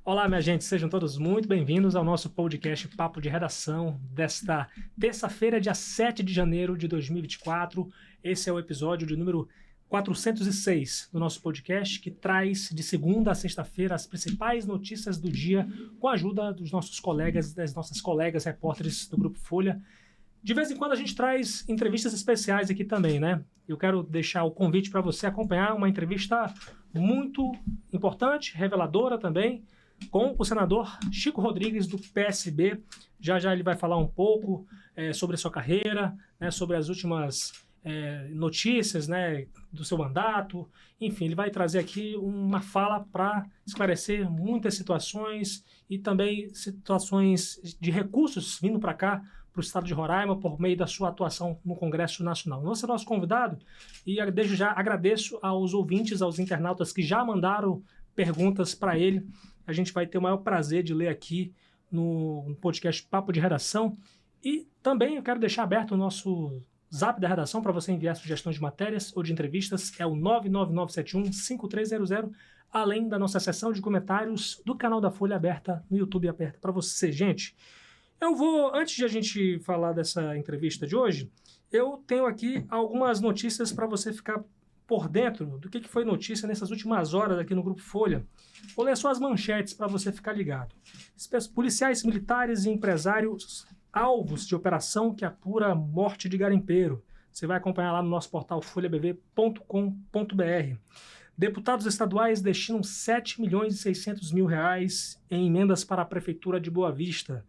Olá, minha gente, sejam todos muito bem-vindos ao nosso podcast Papo de Redação desta terça-feira, dia 7 de janeiro de 2024. Esse é o episódio de número 406 do nosso podcast, que traz de segunda a sexta-feira as principais notícias do dia com a ajuda dos nossos colegas, das nossas colegas repórteres do Grupo Folha. De vez em quando a gente traz entrevistas especiais aqui também, né? Eu quero deixar o convite para você acompanhar uma entrevista muito importante, reveladora também, com o senador Chico Rodrigues, do PSB. Já já ele vai falar um pouco sobre a sua carreira, né, sobre as últimas notícias, né, do seu mandato. Enfim, ele vai trazer aqui uma fala para esclarecer muitas situações e também situações de recursos vindo para cá, para o estado de Roraima, por meio da sua atuação no Congresso Nacional. Você é nosso convidado e desde já agradeço aos ouvintes, aos internautas que já mandaram perguntas para ele. A gente vai ter o maior prazer de ler aqui no podcast Papo de Redação. E também eu quero deixar aberto o nosso Zap da redação para você enviar sugestões de matérias ou de entrevistas. É o 99971-5300, além da nossa seção de comentários do canal da Folha aberta no YouTube, aberta para você, gente. Antes de a gente falar dessa entrevista de hoje, eu tenho aqui algumas notícias para você ficar por dentro do que foi notícia nessas últimas horas aqui no Grupo Folha. Vou ler só as manchetes para você ficar ligado. Policiais militares e empresários alvos de operação que apura morte de garimpeiro. Você vai acompanhar lá no nosso portal folhabv.com.br. Deputados estaduais destinam 7.600.000 reais em emendas para a Prefeitura de Boa Vista.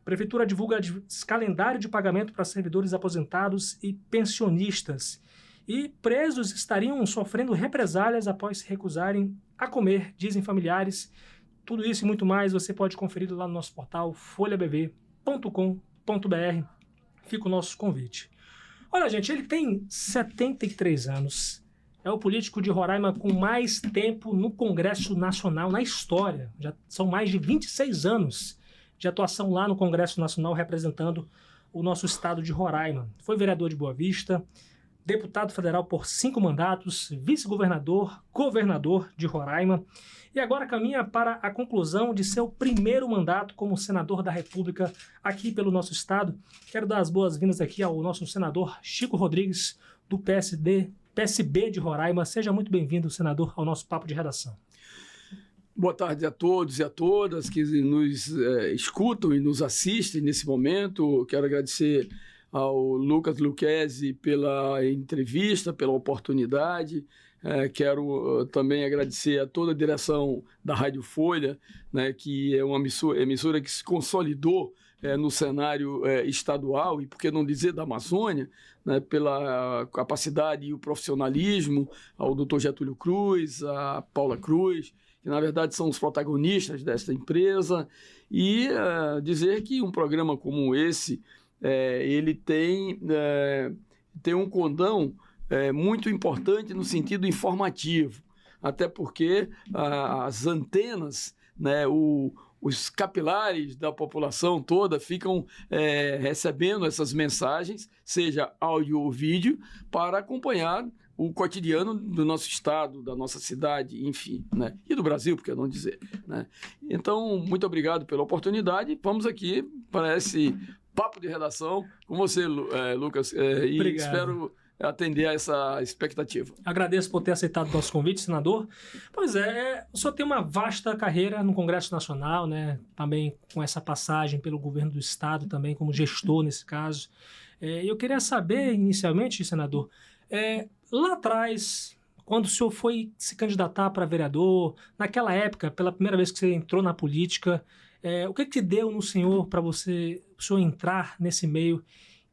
Prefeitura divulga calendário de pagamento para servidores aposentados e pensionistas. E presos estariam sofrendo represálias após se recusarem a comer, dizem familiares. Tudo isso e muito mais você pode conferir lá no nosso portal folhabv.com.br. Fica o nosso convite. Olha, gente, ele tem 73 anos. É o político de Roraima com mais tempo no Congresso Nacional na história. Já são mais de 26 anos de atuação lá no Congresso Nacional representando o nosso estado de Roraima. Foi vereador de Boa Vista, deputado federal por 5 mandatos, vice-governador, governador de Roraima e agora caminha para a conclusão de seu primeiro mandato como senador da República aqui pelo nosso estado. Quero dar as boas-vindas aqui ao nosso senador Chico Rodrigues, do PSB de Roraima. Seja muito bem-vindo, senador, ao nosso Papo de Redação. Boa tarde a todos e a todas que nos escutam e nos assistem nesse momento. Quero agradecer ao Lucas Lucchesi pela entrevista, pela oportunidade. Quero também agradecer a toda a direção da Rádio Folha, né, que é uma emissora que se consolidou no cenário estadual e, por que não dizer, da Amazônia, né, pela capacidade e o profissionalismo, ao Dr. Getúlio Cruz, a Paula Cruz, que na verdade são os protagonistas desta empresa, e dizer que um programa como esse, ele tem um condão muito importante no sentido informativo, até porque as antenas, né, os capilares da população toda ficam recebendo essas mensagens, seja áudio ou vídeo, para acompanhar o cotidiano do nosso estado, da nossa cidade, enfim, né? E do Brasil, por que não dizer, né? Então, muito obrigado pela oportunidade. Vamos aqui para esse papo de redação com você, Lucas, e espero atender a essa expectativa. Agradeço por ter aceitado o nosso convite, senador. Pois o senhor tem uma vasta carreira no Congresso Nacional, né? Também com essa passagem pelo governo do estado, também como gestor nesse caso. Eu queria saber, inicialmente, senador, lá atrás, quando o senhor foi se candidatar para vereador, naquela época, pela primeira vez que você entrou na política, o que deu no senhor para o senhor entrar nesse meio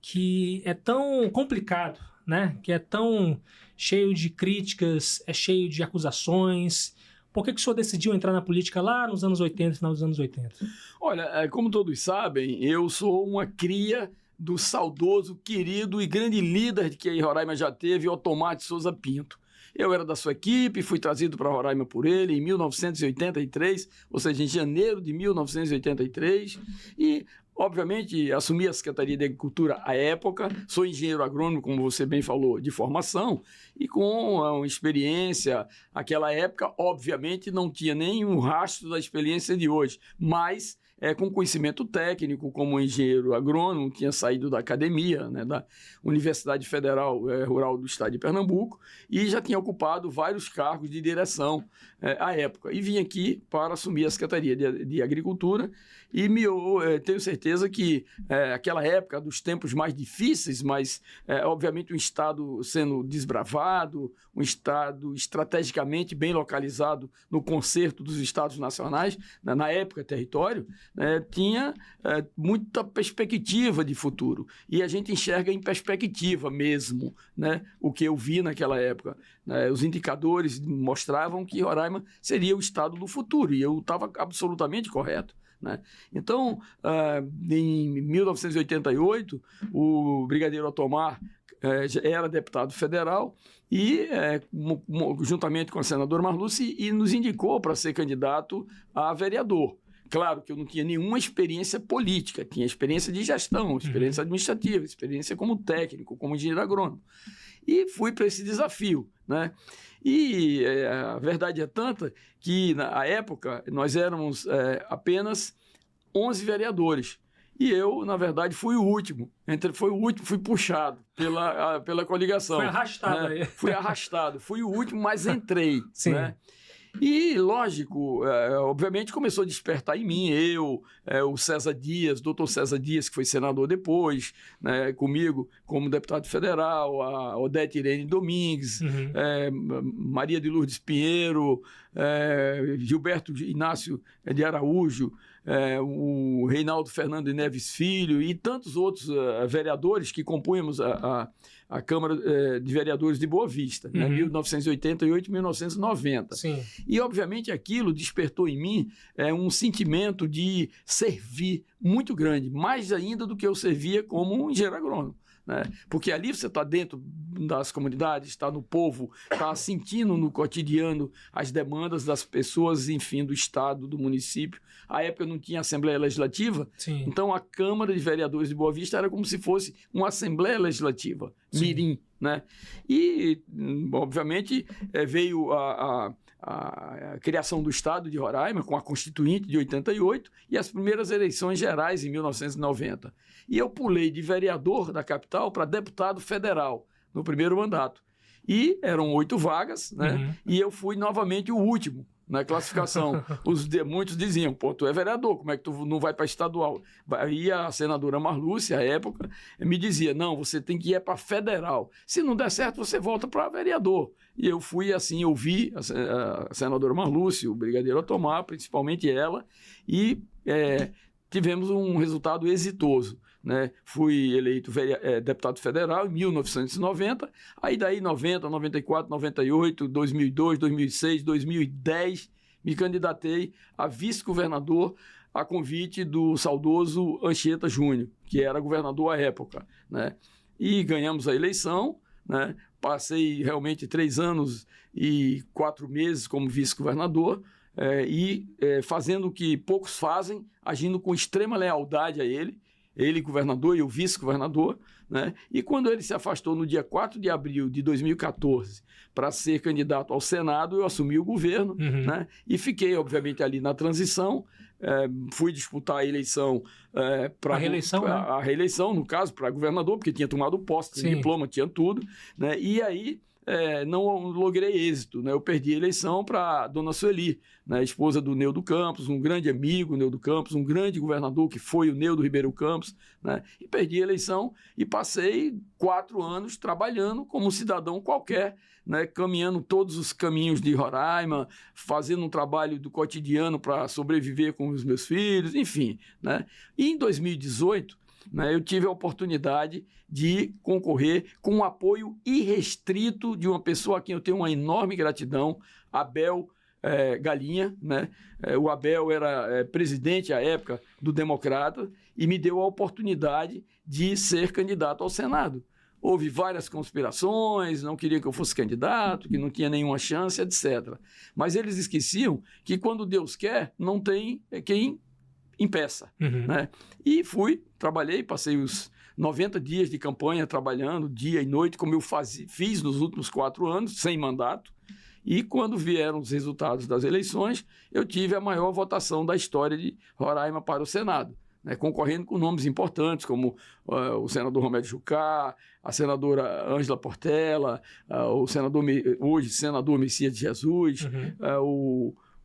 que é tão complicado, né? Que é tão cheio de críticas, é cheio de acusações? Por que o senhor decidiu entrar na política lá nos anos 80, final dos anos 80? Olha, como todos sabem, eu sou uma cria do saudoso, querido e grande líder que a Roraima já teve, Otomar de Souza Pinto. Eu era da sua equipe, fui trazido para Roraima por ele em 1983, ou seja, em janeiro de 1983, e obviamente, assumi a Secretaria de Agricultura à época, sou engenheiro agrônomo, como você bem falou, de formação, e com uma experiência, aquela época, obviamente, não tinha nenhum rastro da experiência de hoje, mas com conhecimento técnico, como engenheiro agrônomo, tinha saído da academia, né, da Universidade Federal Rural do Estado de Pernambuco, e já tinha ocupado vários cargos de direção à época. E vim aqui para assumir a Secretaria de Agricultura, e tenho certeza que aquela época dos tempos mais difíceis, mas obviamente um Estado sendo desbravado, um Estado estrategicamente bem localizado no concerto dos Estados nacionais, na época território, tinha muita perspectiva de futuro. E a gente enxerga em perspectiva mesmo, né, o que eu vi naquela época. Os indicadores mostravam que Roraima seria o estado do futuro, e eu estava absolutamente correto. Né? Então, em 1988, o brigadeiro Otomar era deputado federal e, juntamente com a senadora Marluce, e nos indicou para ser candidato a vereador. Claro que eu não tinha nenhuma experiência política, tinha experiência de gestão, experiência administrativa, experiência como técnico, como engenheiro agrônomo. E fui para esse desafio, né? E a verdade é tanta que, na época, nós éramos apenas 11 vereadores. E eu, na verdade, fui o último. Fui puxado pela coligação. Foi arrastado aí. Fui arrastado. Fui o último, mas entrei. Sim. Né? E, lógico, obviamente começou a despertar em mim, o César Dias, doutor César Dias, que foi senador depois, né, comigo como deputado federal, a Odete Irene Domingues, Maria de Lourdes Pinheiro, Gilberto Inácio de Araújo, o Reinaldo Fernando Neves Filho e tantos outros vereadores que compunhamos a Câmara de Vereadores de Boa Vista, né, 1988 e 1990. Sim. E, obviamente, aquilo despertou em mim um sentimento de servir muito grande, mais ainda do que eu servia como um engenheiro agrônomo. Né? Porque ali você está dentro das comunidades, está no povo, está sentindo no cotidiano as demandas das pessoas, enfim, do estado, do município. À época não tinha Assembleia Legislativa, Sim. Então a Câmara de Vereadores de Boa Vista era como se fosse uma Assembleia Legislativa, Sim. mirim. Né? E, obviamente, veio a criação do Estado de Roraima, com a Constituinte de 88, e as primeiras eleições gerais em 1990. E eu pulei de vereador da capital para deputado federal no primeiro mandato. E eram 8 vagas, né? E eu fui novamente o último na classificação. Muitos diziam, pô, tu é vereador, como é que tu não vai para estadual? E a senadora Marluce, à época, me dizia, não, você tem que ir para federal. Se não der certo, você volta para vereador. E eu fui assim, ouvi a senadora Marluce, o brigadeiro Otomar, principalmente ela, e tivemos um resultado exitoso. Né? Fui eleito deputado federal em 1990, aí daí 90, 94, 98, 2002, 2006, 2010, me candidatei a vice-governador a convite do saudoso Anchieta Júnior, que era governador à época. Né? E ganhamos a eleição, né? Passei realmente 3 anos e 4 meses como vice-governador, fazendo o que poucos fazem, agindo com extrema lealdade a ele governador e o vice-governador, né? E quando ele se afastou no dia 4 de abril de 2014 para ser candidato ao Senado, eu assumi o governo, né? E fiquei, obviamente, ali na transição, fui disputar a eleição para a reeleição, né? A reeleição, no caso, para governador, porque tinha tomado posse, tinha diploma, tinha tudo, né? E aí não logrei êxito, né? Eu perdi a eleição para a dona Sueli, né? Esposa do Neudo Campos, um grande amigo, Neudo Campos, um grande governador que foi o Neudo Ribeiro Campos, né? E perdi a eleição e passei 4 anos trabalhando como um cidadão qualquer, né? Caminhando todos os caminhos de Roraima, fazendo um trabalho do cotidiano para sobreviver com os meus filhos, enfim, né? E em 2018, né, eu tive a oportunidade de concorrer com um apoio irrestrito de uma pessoa a quem eu tenho uma enorme gratidão, Abel Galinha. Né? O Abel era presidente à época do Democrata e me deu a oportunidade de ser candidato ao Senado. Houve várias conspirações, não queriam que eu fosse candidato, que não tinha nenhuma chance, etc. Mas eles esqueciam que quando Deus quer, não tem quem impeça. Né? E trabalhei, passei os 90 dias de campanha trabalhando dia e noite, como eu fiz nos últimos 4 anos, sem mandato. E quando vieram os resultados das eleições, eu tive a maior votação da história de Roraima para o Senado, né, concorrendo com nomes importantes, como o senador Romério Jucá, a senadora Ângela Portela, o senador, hoje senador Messias de Jesus,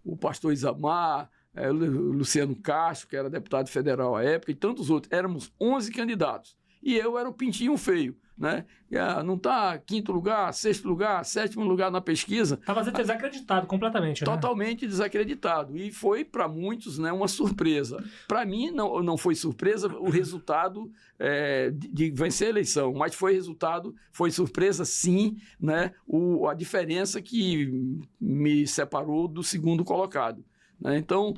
o pastor Isamar, Luciano Castro, que era deputado federal à época, e tantos outros. Éramos 11 candidatos. E eu era o pintinho feio. Né? Não está 5º lugar, 6º lugar, 7º lugar na pesquisa. Estava desacreditado completamente. Totalmente desacreditado. E foi para muitos, né, uma surpresa. Para mim não foi surpresa o resultado de vencer a eleição, mas foi surpresa sim, né, a diferença que me separou do segundo colocado. Então,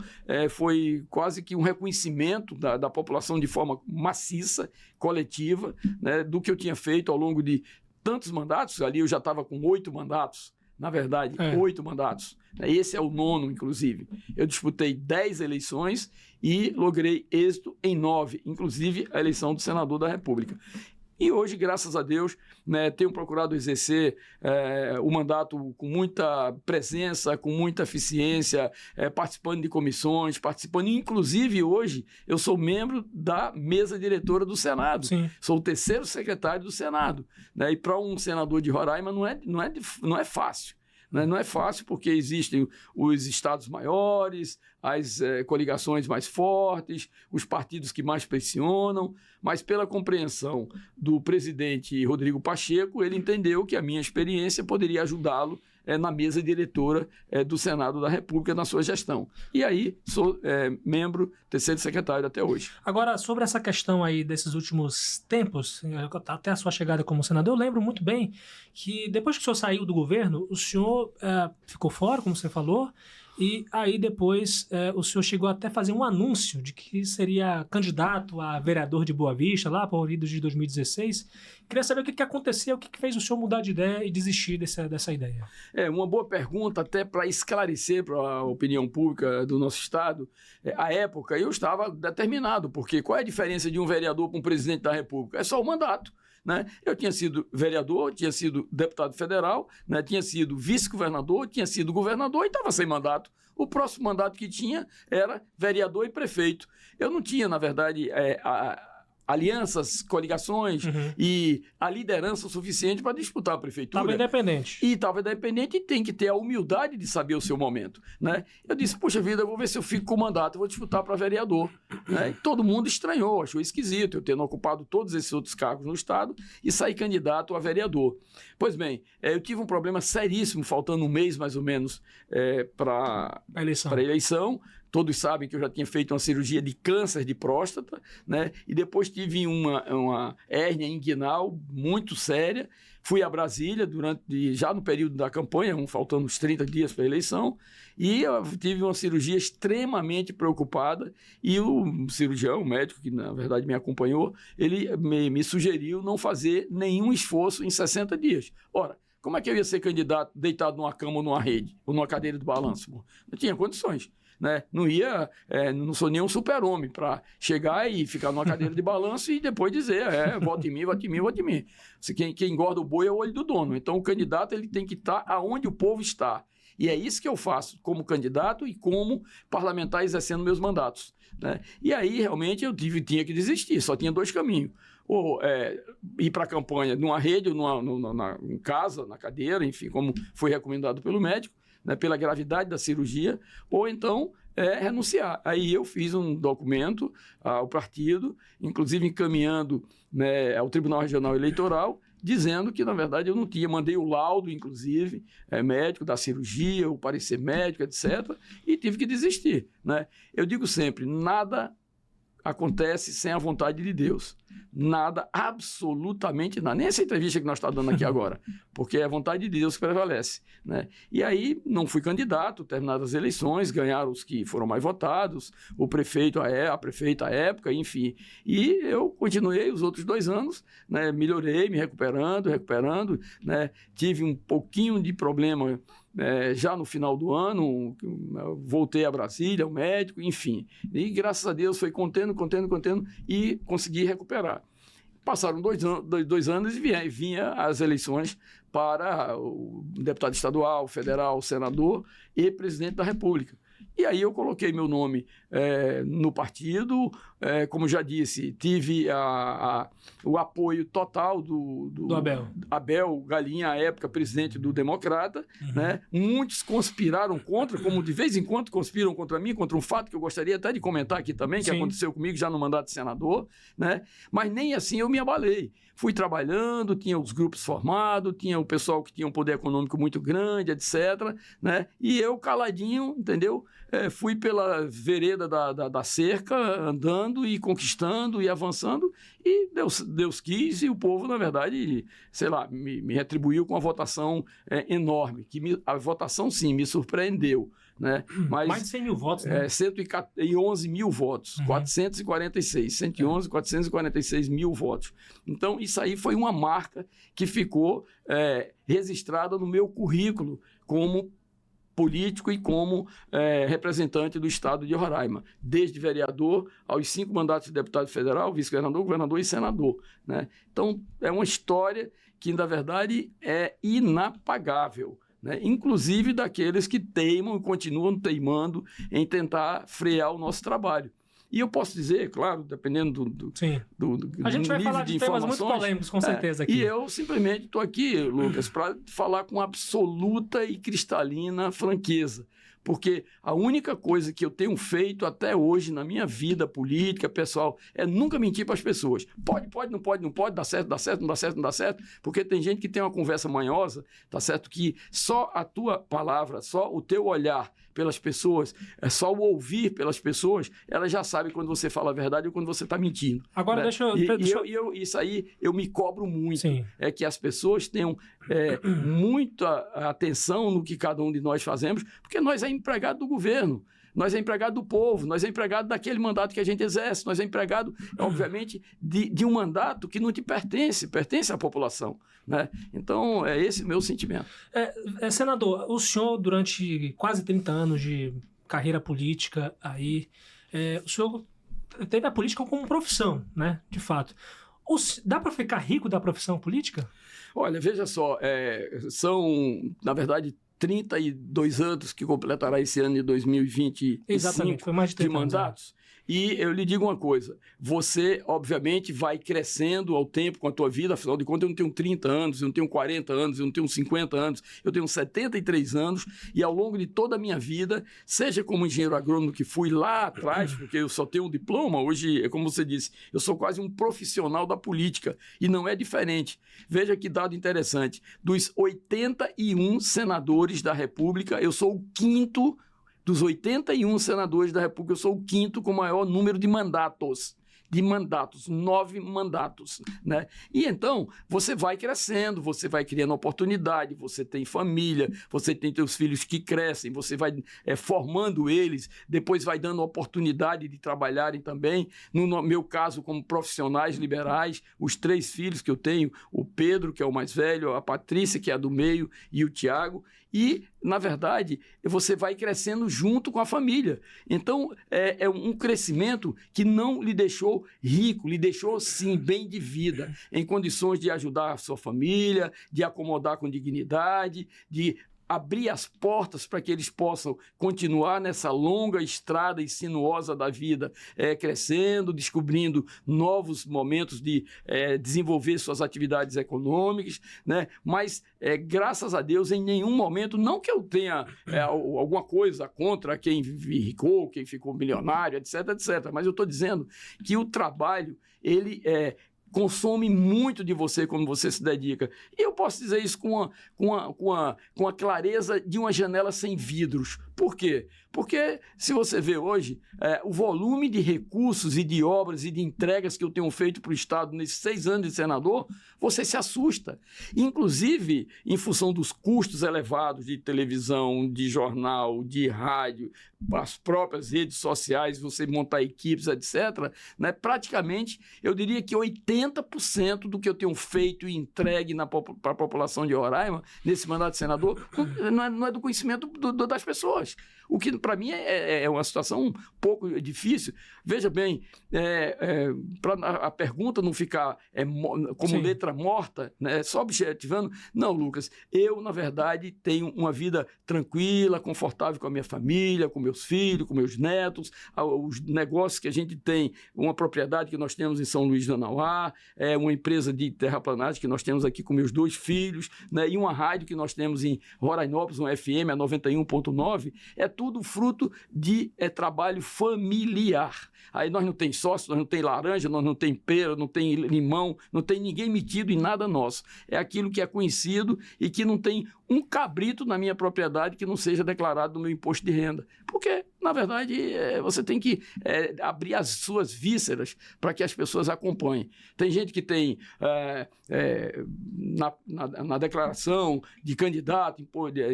foi quase que um reconhecimento da população de forma maciça, coletiva, né, do que eu tinha feito ao longo de tantos mandatos. Ali eu já estava com 8 mandatos, na verdade, 8 mandatos. Esse é o 9º, inclusive. Eu disputei 10 eleições e logrei êxito em 9, inclusive a eleição do senador da República. E hoje, graças a Deus, né, tenho procurado exercer o mandato com muita presença, com muita eficiência, participando de comissões, inclusive hoje eu sou membro da mesa diretora do Senado. Sim. Sou o 3º secretário do Senado. Né, e para um senador de Roraima não é fácil. Não é fácil porque existem os estados maiores, as coligações mais fortes, os partidos que mais pressionam, mas pela compreensão do presidente Rodrigo Pacheco, ele entendeu que a minha experiência poderia ajudá-lo na mesa diretora do Senado da República na sua gestão. E aí sou membro, 3º secretário até hoje. Agora, sobre essa questão aí desses últimos tempos, até a sua chegada como senador, eu lembro muito bem que depois que o senhor saiu do governo, o senhor ficou fora, como você falou, e aí depois o senhor chegou até a fazer um anúncio de que seria candidato a vereador de Boa Vista, lá para o Unidos de 2016. Queria saber o que aconteceu, o que fez o senhor mudar de ideia e desistir dessa ideia. Uma boa pergunta, até para esclarecer para a opinião pública do nosso Estado. À época, eu estava determinado, porque qual é a diferença de um vereador para um presidente da República? É só o mandato. Né? Eu tinha sido vereador, tinha sido deputado federal, né? Tinha sido vice-governador, tinha sido governador e estava sem mandato. O próximo mandato que tinha era vereador e prefeito. Eu não tinha, na verdade, alianças, coligações e a liderança suficiente para disputar a prefeitura. Estava independente. E estava independente e tem que ter a humildade de saber o seu momento. Né? Eu disse, poxa vida, eu vou ver se eu fico com o mandato, eu vou disputar para vereador. Né? E todo mundo estranhou, achou esquisito eu tendo ocupado todos esses outros cargos no Estado e sair candidato a vereador. Pois bem, eu tive um problema seríssimo, faltando um mês mais ou menos para a eleição. Todos sabem que eu já tinha feito uma cirurgia de câncer de próstata, né? E depois tive uma hérnia inguinal muito séria. Fui a Brasília já no período da campanha, faltando uns 30 dias para a eleição, e eu tive uma cirurgia extremamente preocupada. E o cirurgião, o médico que na verdade me acompanhou, ele me sugeriu não fazer nenhum esforço em 60 dias. Ora, como é que eu ia ser candidato deitado numa cama ou numa rede, ou numa cadeira de balanço? Não tinha condições. Né? Não sou nenhum super-homem para chegar e ficar numa cadeira de balanço e depois dizer, vote em mim, vote em mim, vote em mim. Quem engorda o boi é o olho do dono. Então o candidato ele tem que estar aonde o povo está. E é isso que eu faço como candidato e como parlamentar exercendo meus mandatos. Né? E aí realmente eu tinha que desistir, só tinha 2 caminhos. Ou ir para a campanha numa rede, ou em casa, na cadeira, enfim, como foi recomendado pelo médico, né, pela gravidade da cirurgia, ou então renunciar. Aí eu fiz um documento ao partido, inclusive encaminhando, né, ao Tribunal Regional Eleitoral, dizendo que, na verdade, eu não tinha. Mandei o laudo, inclusive, médico da cirurgia, o parecer médico, etc., e tive que desistir. Né? Eu digo sempre, nada acontece sem a vontade de Deus. Nada, absolutamente nada. Nem essa entrevista que nós estamos dando aqui agora, porque é a vontade de Deus que prevalece. Né? E aí não fui candidato, terminadas as eleições, ganharam os que foram mais votados, o prefeito, a prefeita à época, enfim. E eu continuei os outros 2 anos, né? Melhorei, me recuperando, né? Tive um pouquinho de problema já no final do ano, voltei a Brasília, ao médico, enfim. E graças a Deus foi contendo e consegui recuperar. Passaram 2 anos e vinha as eleições para o deputado estadual, federal, senador e presidente da República. E aí eu coloquei meu nome no partido, como já disse, tive o apoio total do Abel Galinha, à época presidente do Democrata, né? Muitos conspiraram contra, como de vez em quando conspiram contra mim, contra um fato que eu gostaria até de comentar aqui também, que aconteceu comigo já no mandato de senador, né? Mas nem assim eu me abalei. Fui trabalhando, tinha os grupos formados, tinha o pessoal que tinha um poder econômico muito grande, etc., né? E eu caladinho, entendeu? Fui pela vereda da cerca, andando e conquistando e avançando, e Deus quis, e o povo, na verdade, sei lá, me retribuiu com uma votação enorme, a votação, sim, me surpreendeu. Né? Mas, mais de 100 mil votos, né? 111 mil votos, 446 mil votos. Então, isso aí foi uma marca que ficou registrada no meu currículo como político e como representante do estado de Roraima, desde vereador aos 5 mandatos de deputado federal, vice-governador, governador e senador. Né? Então, é uma história que, na verdade, é inapagável. Né? Inclusive daqueles que teimam e continuam teimando em tentar frear o nosso trabalho. E eu posso dizer, claro, dependendo do a gente vai nível falar de temas muito polêmicos, com certeza. Aqui. E eu simplesmente estou aqui, Lucas, para falar com absoluta e cristalina franqueza. Porque a única coisa que eu tenho feito até hoje na minha vida política, pessoal, é nunca mentir para as pessoas. Pode, não pode, dá certo, não dá certo, porque tem gente que tem uma conversa manhosa, tá certo? Que só a tua palavra, só o teu olhar pelas pessoas, só o ouvir pelas pessoas, ela já sabe quando você fala a verdade ou quando você está mentindo. Agora, né? Deixa isso aí eu me cobro muito. Sim. É que as pessoas tenham muita atenção no que cada um de nós fazemos, porque nós é empregado do governo. Nós é empregado do povo, nós é empregado daquele mandato que a gente exerce, nós é empregado, obviamente, de um mandato que não te pertence à população. Né? Então, é esse o meu sentimento. Senador, o senhor, durante quase 30 anos de carreira política, aí, o senhor teve a política como profissão, né? De fato. Dá para ficar rico da profissão política? Olha, veja só, são, na verdade, 32 anos que completará esse ano de 2025. Exatamente, foi mais de 30 mandatos. E eu lhe digo uma coisa, você, obviamente, vai crescendo ao tempo com a tua vida, afinal de contas, eu não tenho 30 anos, eu não tenho 40 anos, eu não tenho 50 anos, eu tenho 73 anos, e ao longo de toda a minha vida, seja como engenheiro agrônomo que fui lá atrás, porque eu só tenho um diploma, hoje, como você disse, eu sou quase um profissional da política, e não é diferente. Veja que dado interessante, dos 81 senadores da República, eu sou o 5º. Dos 81 senadores da República, eu sou o 5º com o maior número de mandatos. 9 mandatos, né? E então, você vai crescendo, você vai criando oportunidade, você tem família, você tem teus filhos que crescem, você vai formando eles, depois vai dando oportunidade de trabalharem também, no meu caso, como profissionais liberais, os 3 filhos que eu tenho, o Pedro, que é o mais velho, a Patrícia, que é a do meio, e o Tiago, e, na verdade, você vai crescendo junto com a família. Então, é um crescimento que não lhe deixou rico, lhe deixou, sim, bem de vida, em condições de ajudar a sua família, de acomodar com dignidade, de abrir as portas para que eles possam continuar nessa longa estrada e sinuosa da vida, crescendo, descobrindo novos momentos de desenvolver suas atividades econômicas, né? Mas, graças a Deus, em nenhum momento, não que eu tenha alguma coisa contra quem enricou, quem ficou milionário, etc., mas eu estou dizendo que o trabalho, ele consome muito de você quando você se dedica. E eu posso dizer isso com a clareza de uma janela sem vidros. Por quê? Porque, se você vê hoje, o volume de recursos e de obras e de entregas que eu tenho feito para o Estado nesses 6 anos de senador, você se assusta. Inclusive, em função dos custos elevados de televisão, de jornal, de rádio, as próprias redes sociais, você montar equipes, etc., né, praticamente, eu diria que 80% do que eu tenho feito e entregue para a população de Roraima, nesse mandato de senador, não é do conhecimento das pessoas. O que, para mim, é uma situação um pouco difícil. Veja bem, para a pergunta não ficar como Sim. letra morta, né, só objetivando, não, Lucas, eu, na verdade, tenho uma vida tranquila, confortável com a minha família, com meus filhos, com meus netos, os negócios que a gente tem, uma propriedade que nós temos em São Luís do Anauá, uma empresa de terraplanagem que nós temos aqui com meus 2 filhos, né, e uma rádio que nós temos em Rorainópolis, um FM, a 91.9, tudo fruto de trabalho familiar. Aí nós não tem sócio, nós não tem laranja, nós não tem pera, não tem limão, não tem ninguém metido em nada nosso. É aquilo que é conhecido e que não tem um cabrito na minha propriedade que não seja declarado no meu imposto de renda. Porque, na verdade, você tem que abrir as suas vísceras para que as pessoas acompanhem. Tem gente que tem na declaração de candidato,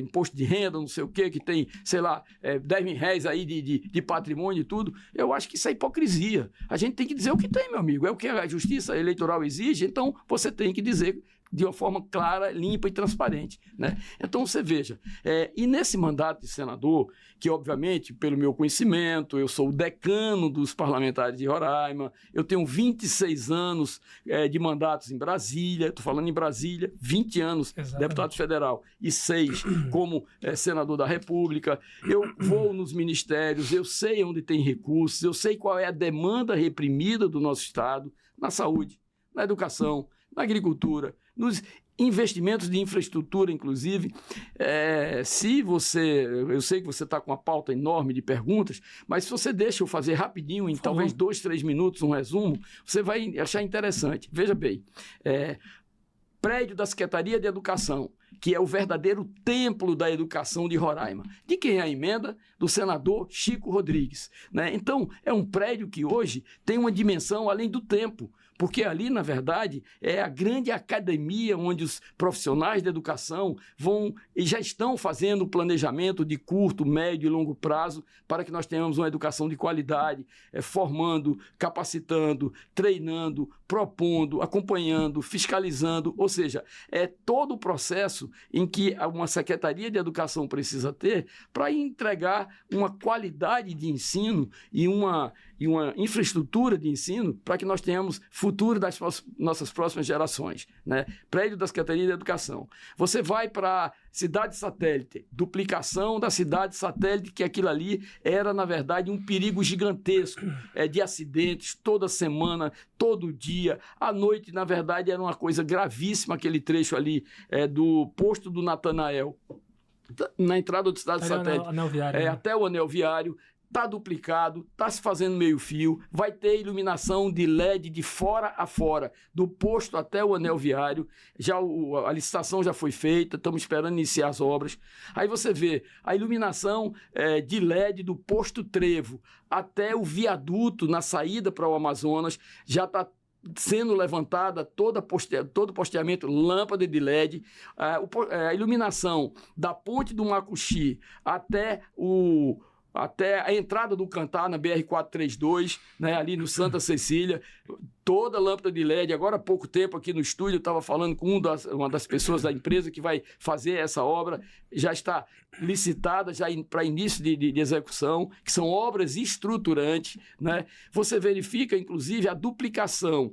imposto de renda, não sei o quê, que tem, sei lá, 10 mil reais aí de patrimônio e tudo. Eu acho que isso é hipocrisia. A gente tem que dizer o que tem, meu amigo. É o que a justiça eleitoral exige, então você tem que dizer de uma forma clara, limpa e transparente, né? Então, você veja, e nesse mandato de senador, que obviamente, pelo meu conhecimento, eu sou o decano dos parlamentares de Roraima, eu tenho 26 anos de mandatos em Brasília, estou falando em Brasília, 20 anos Exatamente. Deputado federal e 6 como senador da República, eu vou nos ministérios, eu sei onde tem recursos, eu sei qual é a demanda reprimida do nosso Estado, na saúde, na educação, na agricultura, nos investimentos de infraestrutura, inclusive. Eu sei que você está com uma pauta enorme de perguntas, mas se você deixa eu fazer rapidinho, em talvez 2, 3 minutos, um resumo, você vai achar interessante. Veja bem, prédio da Secretaria de Educação, que é o verdadeiro templo da educação de Roraima. De quem é a emenda? Do senador Chico Rodrigues, né? Então, é um prédio que hoje tem uma dimensão além do tempo, porque ali, na verdade, é a grande academia onde os profissionais da educação vão e já estão fazendo planejamento de curto, médio e longo prazo para que nós tenhamos uma educação de qualidade, formando, capacitando, treinando, propondo, acompanhando, fiscalizando, ou seja, é todo o processo em que uma Secretaria de Educação precisa ter para entregar uma qualidade de ensino e uma infraestrutura de ensino para que nós tenhamos futuro das nossas próximas gerações, né? Prédio da Secretaria de Educação. Você vai para a cidade satélite, duplicação da cidade satélite, que aquilo ali era, na verdade, um perigo gigantesco de acidentes toda semana, todo dia. À noite, na verdade, era uma coisa gravíssima aquele trecho ali do posto do Natanael, na entrada da cidade satélite, anel viário, né? Até o anel viário. Está duplicado, está se fazendo meio fio, vai ter iluminação de LED de fora a fora, do posto até o anel viário, a licitação já foi feita, estamos esperando iniciar as obras. Aí você vê a iluminação de LED do posto Trevo até o viaduto na saída para o Amazonas, já está sendo levantada todo posteamento, lâmpada de LED, a iluminação da ponte do Macuxi até a entrada do Cantar na BR-432, né, ali no Santa Cecília, toda lâmpada de LED. Agora há pouco tempo aqui no estúdio eu estava falando com uma das pessoas da empresa que vai fazer essa obra, já está licitada já para início de execução, que são obras estruturantes, né? Você verifica, inclusive, a duplicação,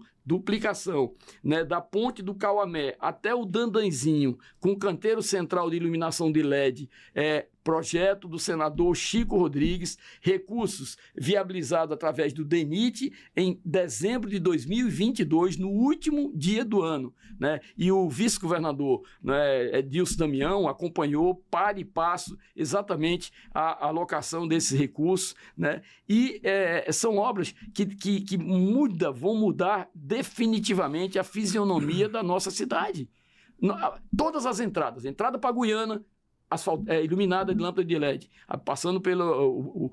né, da ponte do Cauamé até o Dandanzinho, com canteiro central de iluminação de LED, projeto do senador Chico Rodrigues, recursos viabilizados através do DENIT em dezembro de 2022, no último dia do ano, né? E o vice-governador, né, Edilson Damião, acompanhou para e passo exatamente a alocação desses recursos, né? E são obras que vão mudar definitivamente a fisionomia da nossa cidade. Todas as entradas, entrada para Guiana, iluminada de lâmpada de LED, passando pelo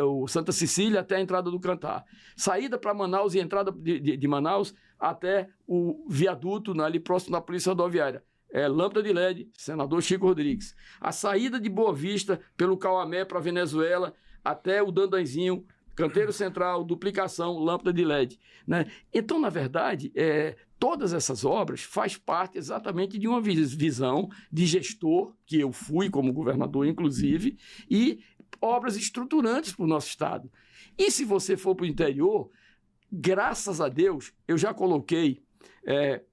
o Santa Cecília até a entrada do Cantar. Saída para Manaus e entrada de Manaus até o viaduto ali próximo da Polícia Rodoviária. Lâmpada de LED, senador Chico Rodrigues. A saída de Boa Vista pelo Cauamé para Venezuela até o Dandanzinho, canteiro central, duplicação, lâmpada de LED. Né? Então, na verdade, todas essas obras fazem parte exatamente de uma visão de gestor, que eu fui como governador, inclusive, e obras estruturantes para o nosso estado. E se você for para o interior, graças a Deus, eu já coloquei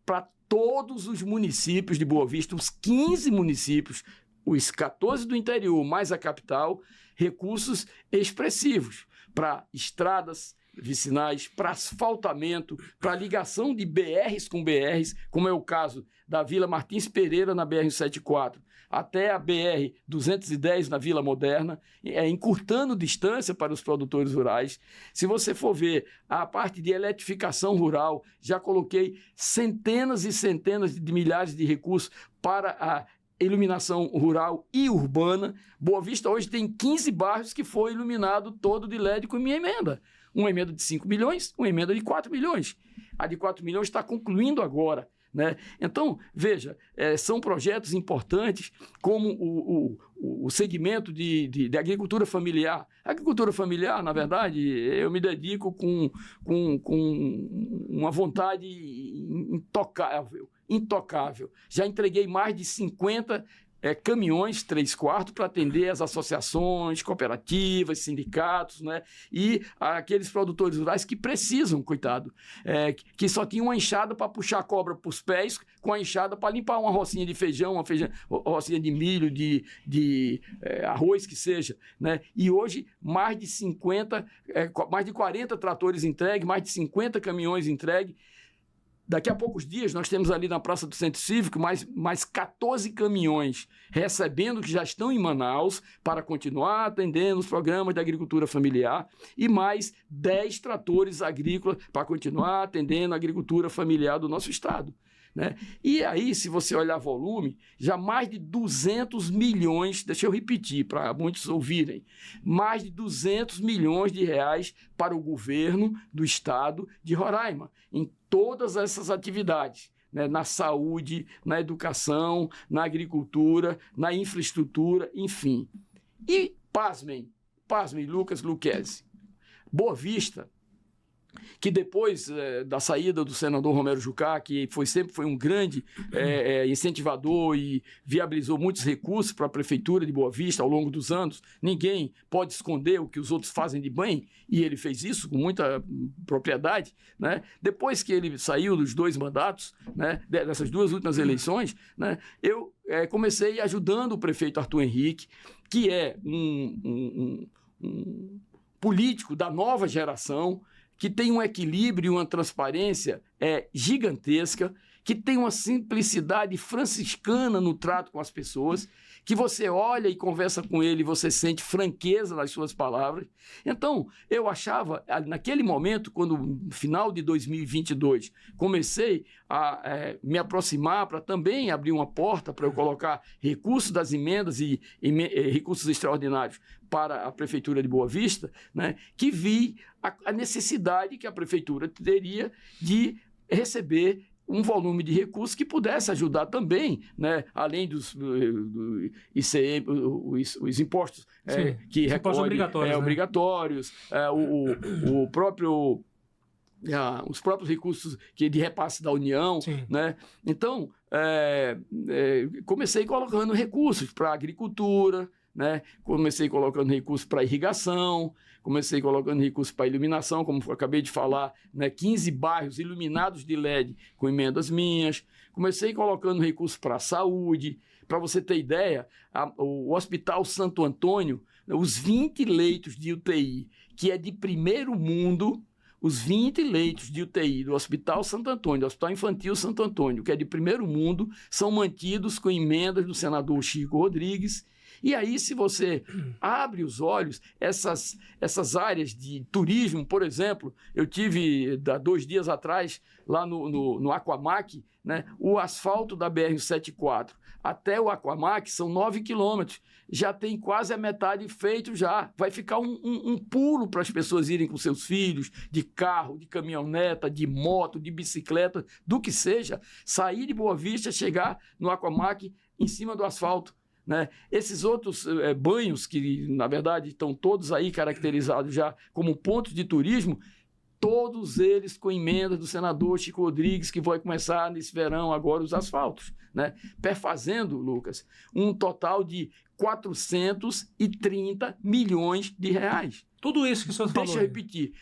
para todos os municípios de Boa Vista, os 15 municípios, os 14 do interior, mais a capital, recursos expressivos para estradas vicinais, para asfaltamento, para ligação de BRs com BRs, como é o caso da Vila Martins Pereira na BR-174, até a BR-210 na Vila Moderna, encurtando distância para os produtores rurais. Se você for ver a parte de eletrificação rural, já coloquei centenas e centenas de milhares de recursos para a iluminação rural e urbana. Boa Vista hoje tem 15 bairros que foi iluminado todo de LED com minha emenda. Uma emenda de 5 milhões, uma emenda de 4 milhões. A de 4 milhões está concluindo agora. Né? Então, veja, são projetos importantes como o segmento de agricultura familiar. A agricultura familiar, na verdade, eu me dedico com uma vontade intocável. Já entreguei mais de 50 caminhões 3/4 para atender as associações, cooperativas, sindicatos, né? E aqueles produtores rurais que precisam, coitado, que só tinham uma enxada para puxar a cobra para os pés, com a enxada para limpar uma rocinha de feijão, uma rocinha de milho, de arroz, que seja, né? E hoje mais de 40 tratores entregues, mais de 50 caminhões entregues. Daqui a poucos dias, nós temos ali na Praça do Centro Cívico mais 14 caminhões recebendo, que já estão em Manaus, para continuar atendendo os programas de agricultura familiar, e mais 10 tratores agrícolas para continuar atendendo a agricultura familiar do nosso estado. Né? E aí, se você olhar volume, já mais de 200 milhões, deixa eu repetir para muitos ouvirem, mais de 200 milhões de reais para o governo do estado de Roraima, em todas essas atividades, né? Na saúde, na educação, na agricultura, na infraestrutura, enfim. E, pasmem, Lucas Lucchesi, Boa Vista, que depois da saída do senador Romero Jucá, que sempre foi um grande incentivador e viabilizou muitos recursos para a prefeitura de Boa Vista ao longo dos anos, ninguém pode esconder o que os outros fazem de bem, e ele fez isso com muita propriedade, né? Depois que ele saiu dos 2 mandatos, né, dessas 2 últimas eleições, né, eu comecei ajudando o prefeito Arthur Henrique, que é um político da nova geração, que tem um equilíbrio e uma transparência gigantesca, que tem uma simplicidade franciscana no trato com as pessoas, que você olha e conversa com ele e você sente franqueza nas suas palavras. Então, eu achava, naquele momento, quando no final de 2022, comecei a me aproximar para também abrir uma porta para eu colocar recursos das emendas e recursos extraordinários para a Prefeitura de Boa Vista, né, que vi a necessidade que a Prefeitura teria de receber um volume de recursos que pudesse ajudar também, né, além dos ICM, os impostos que recolhem obrigatórios, o próprio os próprios recursos de repasse da União, né? Então, comecei colocando recursos para a agricultura, né? Comecei colocando recursos para irrigação, comecei colocando recursos para iluminação, como eu acabei de falar, né? 15 bairros iluminados de LED com emendas minhas. Comecei colocando recursos para a saúde. Para você ter ideia, o Hospital Santo Antônio, os 20 leitos de UTI, que é de primeiro mundo, os 20 leitos de UTI do Hospital Santo Antônio, do Hospital Infantil Santo Antônio, que é de primeiro mundo, são mantidos com emendas do senador Chico Rodrigues, E aí, se você abre os olhos, essas áreas de turismo, por exemplo, eu tive, há 2 dias atrás, lá no Aquamac, né, o asfalto da BR-174 até o Aquamac são 9 quilômetros. Já tem quase a metade feito já. Vai ficar um pulo para as pessoas irem com seus filhos, de carro, de caminhoneta, de moto, de bicicleta, do que seja, sair de Boa Vista, chegar no Aquamac em cima do asfalto. Né? Esses outros banhos, que na verdade estão todos aí caracterizados já como pontos de turismo, todos eles com emenda do senador Chico Rodrigues, que vai começar nesse verão agora os asfaltos, né? Perfazendo, Lucas, um total de 430 milhões de reais. Tudo isso que o senhor falou. Deixa eu repetir.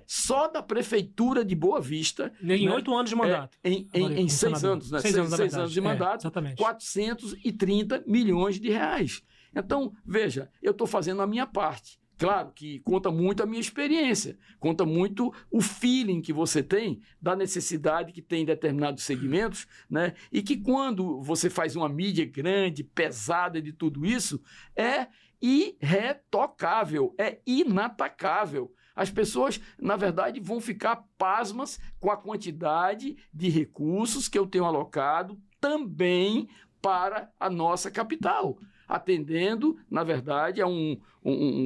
Só da Prefeitura de Boa Vista... Em 8 anos de mandato. Em 6 anos, né? 6 anos de mandato, exatamente. 430 milhões de reais. Então, veja, eu estou fazendo a minha parte. Claro que conta muito a minha experiência, conta muito o feeling que você tem da necessidade que tem em determinados segmentos, né? E que quando você faz uma mídia grande, pesada de tudo isso, é irretocável, é inatacável. As pessoas, na verdade, vão ficar pasmas com a quantidade de recursos que eu tenho alocado também para a nossa capital, atendendo, na verdade, a um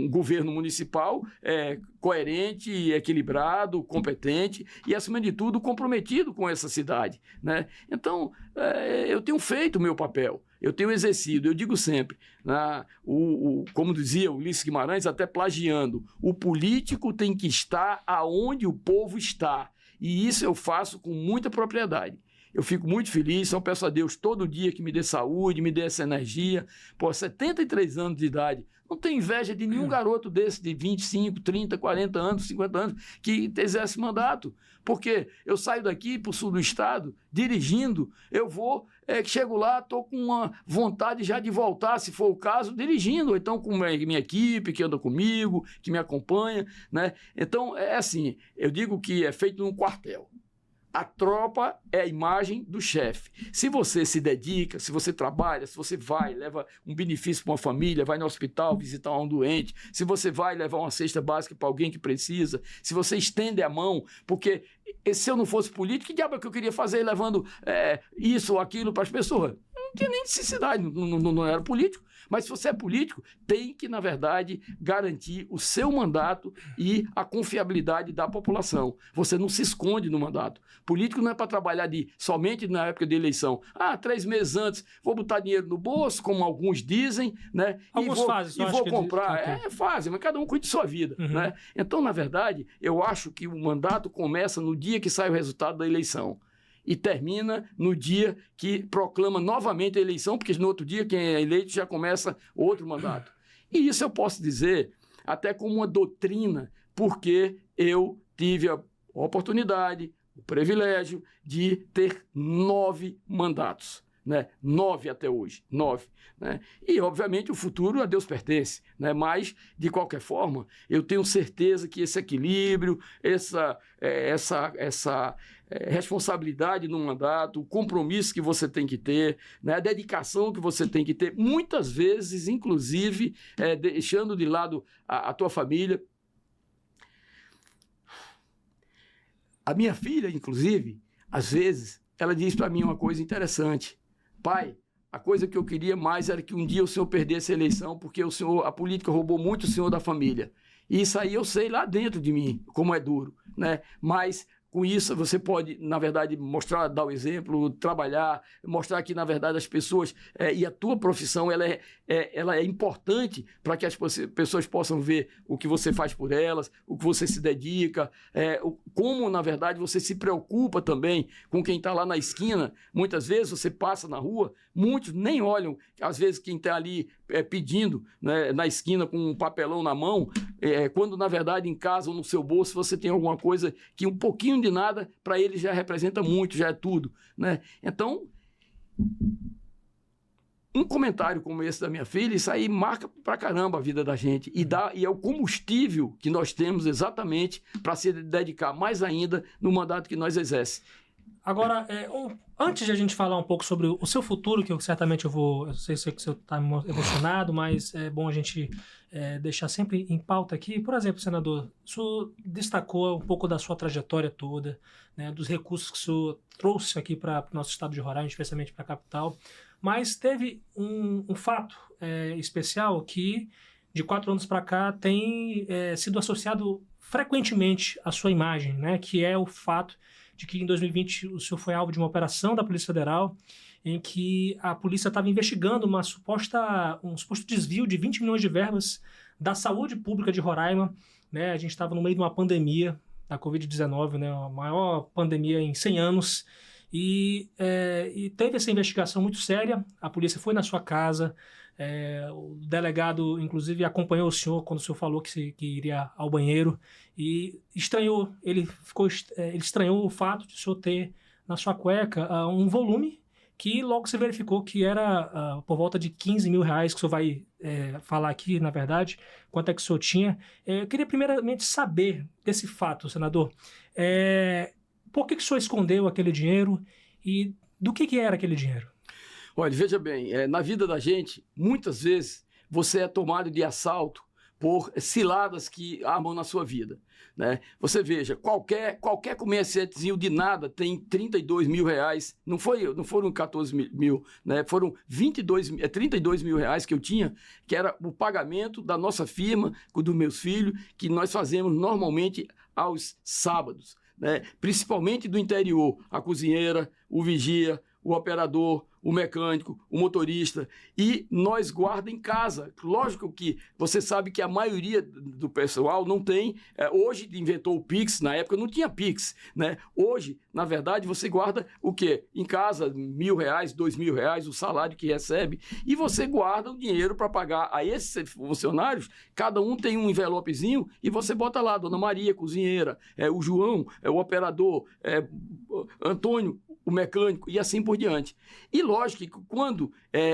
governo municipal coerente, equilibrado, competente e, acima de tudo, comprometido com essa cidade, né? Então, eu tenho feito o meu papel, eu tenho exercido, eu digo sempre, como dizia Ulisses Guimarães, até plagiando, o político tem que estar aonde o povo está, e isso eu faço com muita propriedade. Eu fico muito feliz, só peço a Deus todo dia que me dê saúde, me dê essa energia. Pô, 73 anos de idade, não tenho inveja de nenhum garoto desse de 25, 30, 40 anos, 50 anos, que exerce mandato. Porque eu saio daqui para o sul do estado, dirigindo, eu vou, chego lá, estou com uma vontade já de voltar, se for o caso, dirigindo, ou então com minha equipe que anda comigo, que me acompanha, né? Então, é assim, eu digo que é feito num quartel. A tropa é a imagem do chefe. Se você se dedica, se você trabalha, se você vai, leva um benefício para uma família, vai no hospital visitar um doente, se você vai levar uma cesta básica para alguém que precisa, se você estende a mão, porque se eu não fosse político, que diabo é que eu queria fazer levando isso ou aquilo para as pessoas? Não tinha nem necessidade, não era político. Mas se você é político, tem que, na verdade, garantir o seu mandato e a confiabilidade da população. Você não se esconde no mandato. Político não é para trabalhar somente na época de eleição. 3 meses antes, vou botar dinheiro no bolso, como alguns dizem, né? Alguns fazem. E vou comprar. Fazem, mas cada um cuida de sua vida. Uhum. Né? Então, na verdade, eu acho que o mandato começa no dia que sai o resultado da eleição. E termina no dia que proclama novamente a eleição, porque no outro dia quem é eleito já começa outro mandato. E isso eu posso dizer até como uma doutrina, porque eu tive a oportunidade, o privilégio de ter 9 mandatos. Né? 9 até hoje, 9. Né? E, obviamente, o futuro a Deus pertence, né? Mas, de qualquer forma, eu tenho certeza que esse equilíbrio, essa responsabilidade no mandato, o compromisso que você tem que ter, né? A dedicação que você tem que ter, muitas vezes, inclusive, deixando de lado a tua família. A minha filha, inclusive, às vezes, ela diz para mim uma coisa interessante. Pai, a coisa que eu queria mais era que um dia o senhor perdesse a eleição, porque a política roubou muito o senhor da família. E isso aí eu sei lá dentro de mim, como é duro, né? Mas com isso você pode, na verdade, mostrar, dar o exemplo, trabalhar, mostrar que, na verdade, as pessoas e a tua profissão ela é importante para que as pessoas possam ver o que você faz por elas, o que você se dedica, como, na verdade, você se preocupa também com quem está lá na esquina. Muitas vezes você passa na rua, muitos nem olham, às vezes quem está ali pedindo, né, na esquina com um papelão na mão, quando, na verdade, em casa ou no seu bolso você tem alguma coisa que um pouquinho de nada, para ele já representa muito, já é tudo, né? Então, um comentário como esse da minha filha, isso aí marca pra caramba a vida da gente e é o combustível que nós temos exatamente para se dedicar mais ainda no mandato que nós exercemos. Agora, antes de a gente falar um pouco sobre o seu futuro, que certamente eu sei que você está emocionado, mas é bom a gente deixar sempre em pauta aqui. Por exemplo, senador, o senhor destacou um pouco da sua trajetória toda, né, dos recursos que o senhor trouxe aqui para o nosso estado de Roraima, especialmente para a capital, mas teve um fato especial que, de 4 anos para cá, tem sido associado frequentemente à sua imagem, né, que é o fato de que em 2020 o senhor foi alvo de uma operação da Polícia Federal em que a polícia estava investigando um suposto desvio de 20 milhões de verbas da saúde pública de Roraima, né? A gente estava no meio de uma pandemia da Covid-19, né? A maior pandemia em 100 anos, e teve essa investigação muito séria. A polícia foi na sua casa, o delegado, inclusive, acompanhou o senhor quando o senhor falou que iria ao banheiro e estranhou. Ele estranhou o fato de o senhor ter na sua cueca um volume que logo se verificou que era por volta de 15 mil reais, que o senhor vai falar aqui, na verdade, quanto é que o senhor tinha. Eu queria primeiramente saber desse fato, senador. Por que o senhor escondeu aquele dinheiro e do que era aquele dinheiro? Olha, veja bem, na vida da gente, muitas vezes você é tomado de assalto por ciladas que armam na sua vida, né? Você veja, qualquer comerciantezinho de nada tem 32 mil reais, não foram 14 mil, né? Foram 32 mil reais que eu tinha, que era o pagamento da nossa firma, dos meus filhos, que nós fazemos normalmente aos sábados, né? Principalmente do interior, a cozinheira, o vigia, o operador, o mecânico, o motorista, e nós guarda em casa. Lógico que você sabe que a maioria do pessoal não tem, hoje inventou o Pix, na época não tinha Pix, né? Hoje, na verdade, você guarda o quê? Em casa, R$1.000, R$2.000, o salário que recebe, e você guarda o dinheiro para pagar a esses funcionários, cada um tem um envelopezinho, e você bota lá, Dona Maria, cozinheira, o João, o operador, Antônio, o mecânico, e assim por diante. E lógico que quando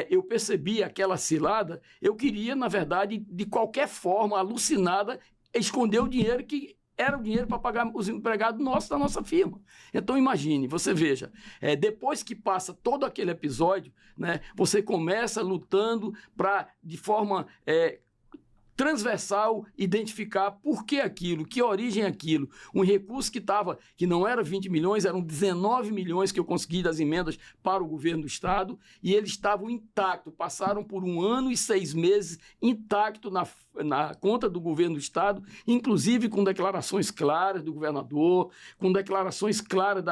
eu percebi aquela cilada, eu queria, na verdade, de qualquer forma, alucinada, esconder o dinheiro que era o dinheiro para pagar os empregados nossos da nossa firma. Então imagine, você veja, depois que passa todo aquele episódio, né, você começa lutando para, de forma transversal, identificar por que aquilo, que origem aquilo. Um recurso que não era 20 milhões, eram 19 milhões que eu consegui das emendas para o governo do Estado, e eles estavam intactos, passaram por 1 ano e 6 meses intacto na conta do governo do Estado, inclusive com declarações claras do governador, com declarações claras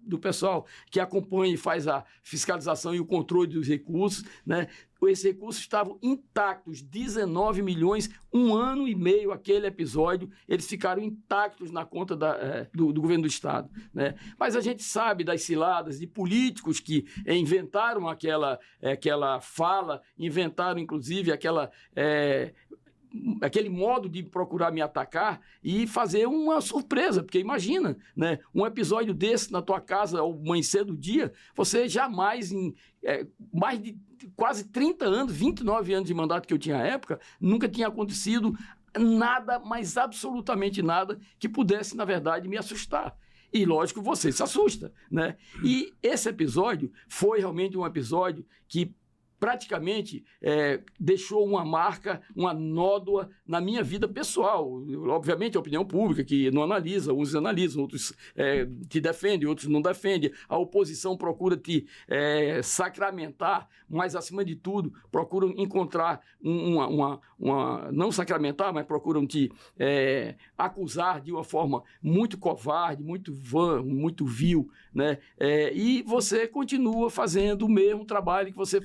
do pessoal que acompanha e faz a fiscalização e o controle dos recursos, né? Esses recursos estavam intactos, 19 milhões, 1 ano e meio aquele episódio, eles ficaram intactos na conta do governo do Estado, né? Mas a gente sabe das ciladas de políticos que inventaram aquela fala, inventaram inclusive aquele modo de procurar me atacar e fazer uma surpresa, porque imagina, né, um episódio desse na tua casa ao amanhecer do dia, você jamais, mais de quase 30 anos, 29 anos de mandato que eu tinha à época, nunca tinha acontecido nada, mas absolutamente nada, que pudesse, na verdade, me assustar. E, lógico, você se assusta, né? E esse episódio foi realmente um episódio que praticamente deixou uma marca, uma nódoa na minha vida pessoal. Obviamente, a opinião pública, que não analisa, uns analisam, outros te defendem, outros não defendem. A oposição procura te sacramentar, mas, acima de tudo, procuram encontrar não sacramentar, mas procuram te acusar de uma forma muito covarde, muito vã, muito vil, né? E você continua fazendo o mesmo trabalho que você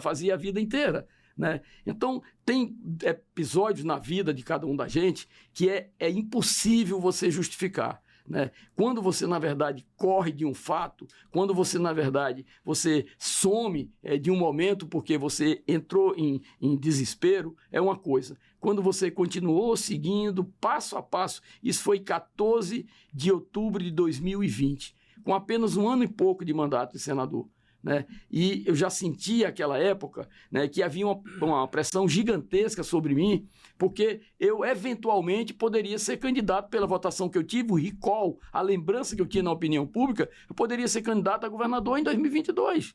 fazia a vida inteira, né? Então, tem episódios na vida de cada um da gente que é impossível você justificar, né? Quando você, na verdade, corre de um fato, quando você, na verdade, você some de um momento porque você entrou em desespero, é uma coisa. Quando você continuou seguindo passo a passo, isso foi 14 de outubro de 2020, com apenas 1 ano e pouco de mandato de senador. né? E eu já sentia naquela época, né, que havia uma pressão gigantesca sobre mim, porque eu eventualmente poderia ser candidato pela votação que eu tive, o recall, a lembrança que eu tinha na opinião pública, eu poderia ser candidato a governador em 2022.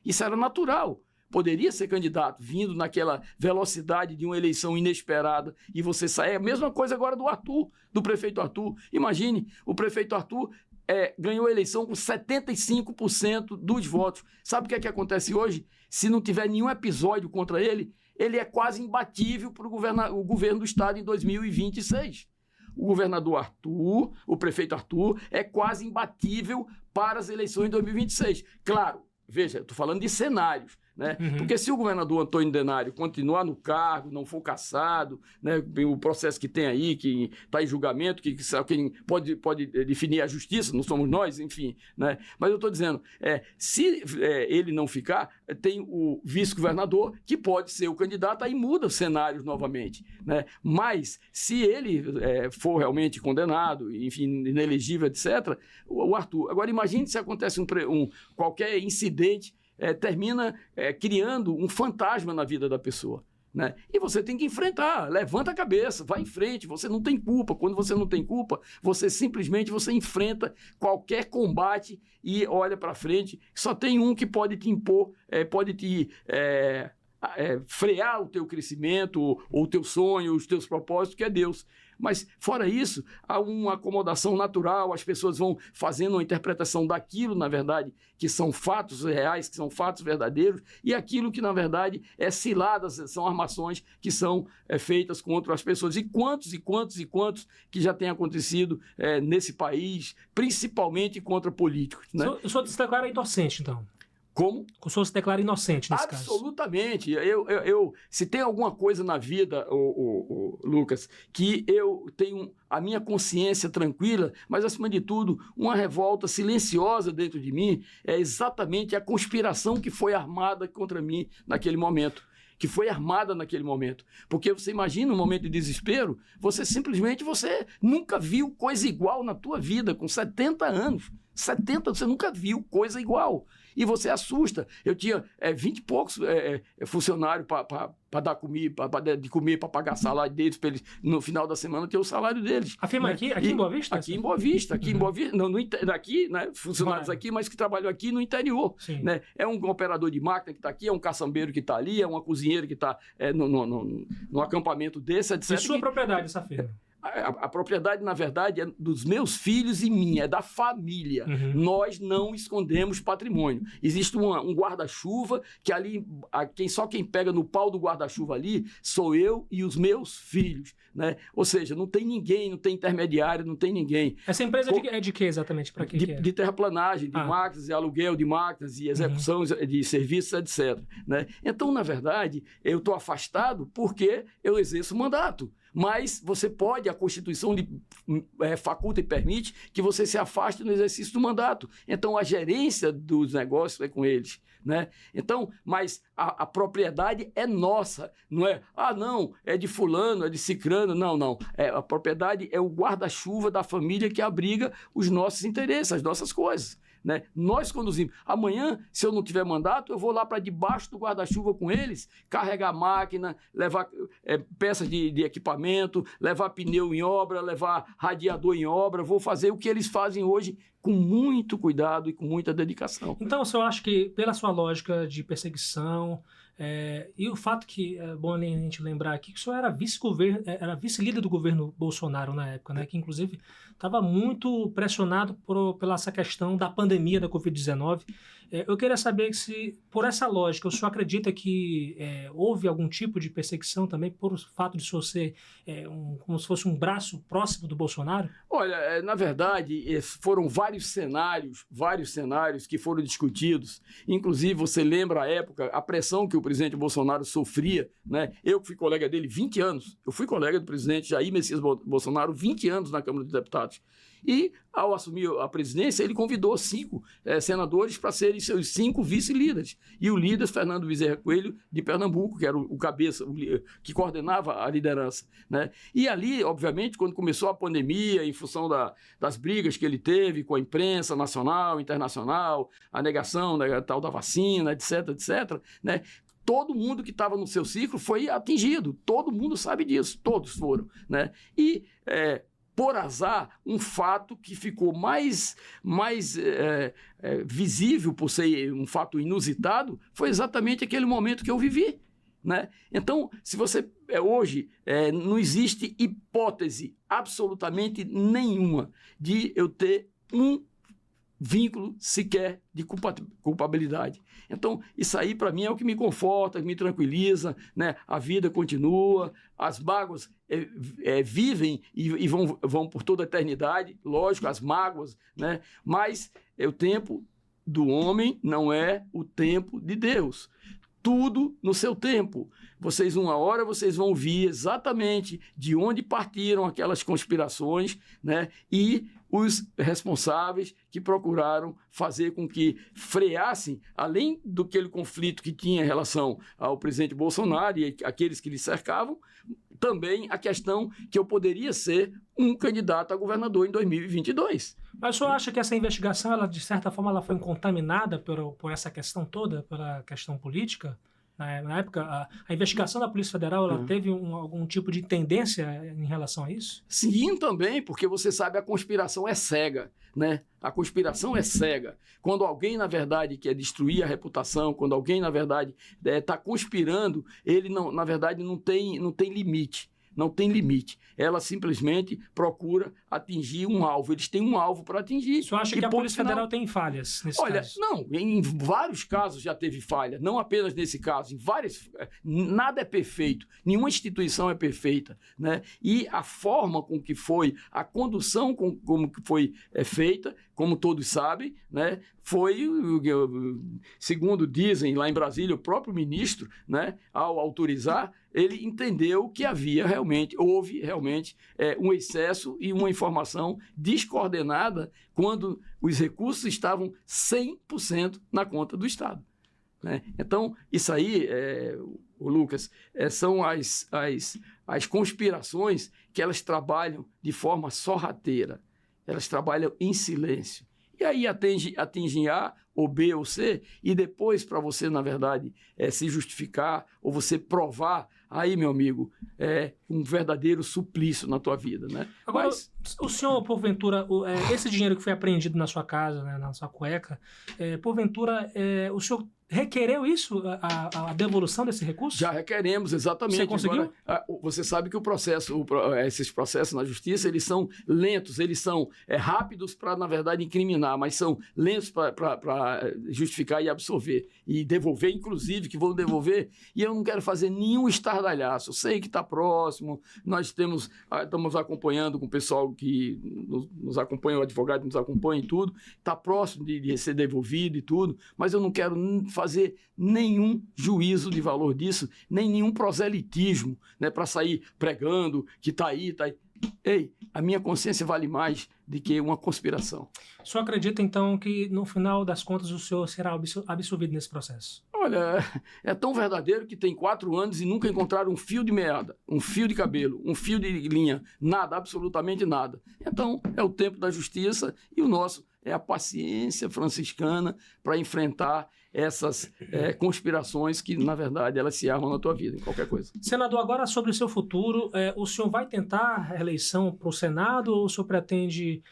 Isso era natural. Poderia ser candidato, vindo naquela velocidade de uma eleição inesperada e você sair. A mesma coisa agora do prefeito Arthur. Imagine, o prefeito Arthur ganhou a eleição com 75% dos votos. Sabe o que acontece hoje? Se não tiver nenhum episódio contra ele, ele é quase imbatível para o governo do estado em 2026. O governador Arthur, o prefeito Arthur, é quase imbatível para as eleições de 2026. Claro, veja, estou falando de cenários. Né? Uhum. Porque se o governador Antônio Denário continuar no cargo, não for cassado, né, o processo que tem aí, que está em julgamento, que quem pode definir a justiça, não somos nós, enfim. Né? Mas eu estou dizendo, se ele não ficar, tem o vice-governador, que pode ser o candidato, aí muda os cenários novamente. Né? Mas, se ele for realmente condenado, enfim, inelegível, etc., o Arthur... Agora, imagine se acontece qualquer incidente, termina criando um fantasma na vida da pessoa. Né? E você tem que enfrentar, levanta a cabeça, vai em frente, você não tem culpa. Quando você não tem culpa, você simplesmente enfrenta qualquer combate e olha para frente. Só tem um que pode te impor, pode te frear o teu crescimento, ou o teu sonho, os teus propósitos, que é Deus. Mas, fora isso, há uma acomodação natural, as pessoas vão fazendo uma interpretação daquilo, na verdade, que são fatos reais, que são fatos verdadeiros, e aquilo que, na verdade, ciladas, são armações que são feitas contra as pessoas. E quantos que já tem acontecido nesse país, principalmente contra políticos. Né? O senhor se declara inocente, então? Como? O senhor se declara inocente nesse caso? Absolutamente. Se tem alguma coisa na vida, Lucas, que eu tenho a minha consciência tranquila, mas, acima de tudo, uma revolta silenciosa dentro de mim, é exatamente a conspiração que foi armada contra mim naquele momento. Porque você imagina um momento de desespero, você nunca viu coisa igual na tua vida, com 70 anos. 70, você nunca viu coisa igual. E você assusta. Eu tinha 20 e poucos funcionários para dar comida, de comer, para pagar salário deles, para eles, no final da semana, ter o salário deles. A firma aqui em Boa Vista? Aqui em Boa Vista. Aqui em Boa Vista. Não, aqui, né, funcionários aqui, mas que trabalham aqui no interior. Né? É um operador de máquina que está aqui, é um caçambeiro que está ali, é uma cozinheira que está no acampamento desse, etc. E sua propriedade, essa firma? A propriedade, na verdade, é dos meus filhos e minha, é da família. Uhum. Nós não escondemos patrimônio. Existe um guarda-chuva que ali, só quem pega no pau do guarda-chuva ali sou eu e os meus filhos. Né? Ou seja, não tem ninguém, não tem intermediário, não tem ninguém. Essa empresa é de quê exatamente? Para de terraplanagem, de máquinas, de aluguel de máquinas, e execução de serviços, etc. Né? Então, na verdade, eu estou afastado porque eu exerço mandato. Mas a Constituição faculta e permite que você se afaste no exercício do mandato. Então, a gerência dos negócios é com eles. Né? Então, mas a propriedade é nossa, não é? Não, é de fulano, é de cicrano, não. A propriedade é o guarda-chuva da família que abriga os nossos interesses, as nossas coisas. Né? Nós conduzimos. Amanhã, se eu não tiver mandato, eu vou lá para debaixo do guarda-chuva com eles, carregar máquina, levar peças de equipamento, levar pneu em obra, levar radiador em obra, vou fazer o que eles fazem hoje com muito cuidado e com muita dedicação. Então, o senhor acha que, pela sua lógica de perseguição, e o fato que é bom a gente lembrar aqui que o senhor era vice-líder do governo Bolsonaro na época, né? Que inclusive estava muito pressionado pela essa questão da pandemia da Covid-19. Eu queria saber se, por essa lógica, o senhor acredita que houve algum tipo de perseguição também por fato de o senhor ser como se fosse um braço próximo do Bolsonaro? Olha, na verdade, foram vários cenários que foram discutidos. Inclusive, você lembra a época, a pressão que o presidente Bolsonaro sofria, né? Eu que fui colega dele 20 anos. Eu fui colega do presidente Jair Messias Bolsonaro 20 anos na Câmara dos Deputados. E, ao assumir a presidência, ele convidou 5 senadores para serem seus 5 vice-líderes. E o líder, Fernando Bezerra Coelho, de Pernambuco, que era o cabeça, que coordenava a liderança, né? E ali, obviamente, quando começou a pandemia, em função das brigas que ele teve com a imprensa nacional, internacional, a negação da tal da vacina, etc., né? Todo mundo que estava no seu ciclo foi atingido, todo mundo sabe disso, todos foram, né? E, por azar, um fato que ficou mais visível por ser um fato inusitado foi exatamente aquele momento que eu vivi, né? Então, se você hoje não existe hipótese absolutamente nenhuma de eu ter um vínculo sequer de culpabilidade. Então, isso aí para mim é o que me conforta, me tranquiliza, né? A vida continua, as mágoas vivem e vão por toda a eternidade, lógico, as mágoas, né? Mas o tempo do homem não é o tempo de Deus. Tudo no seu tempo. Uma hora vocês vão ouvir exatamente de onde partiram aquelas conspirações, né? E os responsáveis que procuraram fazer com que freassem, além do aquele conflito que tinha em relação ao presidente Bolsonaro e aqueles que lhe cercavam, também a questão que eu poderia ser um candidato a governador em 2022. Mas o senhor acha que essa investigação, ela, de certa forma, ela foi contaminada por essa questão toda, pela questão política? Na época, a investigação da Polícia Federal, ela teve algum tipo de tendência em relação a isso? Sim, também, porque você sabe, a conspiração é cega, né? A conspiração é cega. Quando alguém, na verdade, quer destruir a reputação, quando alguém, na verdade, está conspirando, ele, não, na verdade, não tem limite. Não tem limite. Ela simplesmente procura atingir um alvo. Eles têm um alvo para atingir. O senhor acha que a Polícia Federal tem falhas nesse caso? Não, em vários casos já teve falha, não apenas nesse caso. Nada é perfeito, nenhuma instituição é perfeita, né? E a forma com que foi, a condução como que foi feita, como todos sabem, né? Foi, segundo dizem lá em Brasília, o próprio ministro, né, ao autorizar, ele entendeu que houve realmente um excesso e uma informação descoordenada quando os recursos estavam 100% na conta do Estado, né? Então, isso aí, Lucas, são as conspirações que elas trabalham de forma sorrateira, elas trabalham em silêncio. E aí atingem A, ou B, ou C, e depois, para você, na verdade, se justificar, ou você provar, aí, meu amigo, é um verdadeiro suplício na tua vida, né? Agora, o senhor, porventura, esse dinheiro que foi apreendido na sua casa, né, na sua cueca, porventura, o senhor requereu isso, a devolução desse recurso? Já requeremos, exatamente. Você conseguiu? Agora, você sabe que esses processos na justiça, eles são lentos, eles são rápidos para, na verdade, incriminar, mas são lentos para justificar e absorver. E devolver, inclusive, que vão devolver. E eu não quero fazer nenhum estardalhaço. Eu sei que está próximo, nós estamos acompanhando com o pessoal que nos acompanha, o advogado que nos acompanha e tudo, está próximo de ser devolvido e tudo, mas eu não quero fazer nenhum juízo de valor disso, nem nenhum proselitismo, né, para sair pregando que está aí. Ei, a minha consciência vale mais do que uma conspiração. O senhor acredita, então, que no final das contas o senhor será absolvido nesse processo? Olha, é tão verdadeiro que tem 4 anos e nunca encontraram um fio de meada, um fio de cabelo, um fio de linha, nada, absolutamente nada. Então, é o tempo da justiça e o nosso é a paciência franciscana para enfrentar essas conspirações que, na verdade, elas se armam na tua vida, em qualquer coisa. Senador, agora sobre o seu futuro, o senhor vai tentar a reeleição para o Senado ou o senhor pretende,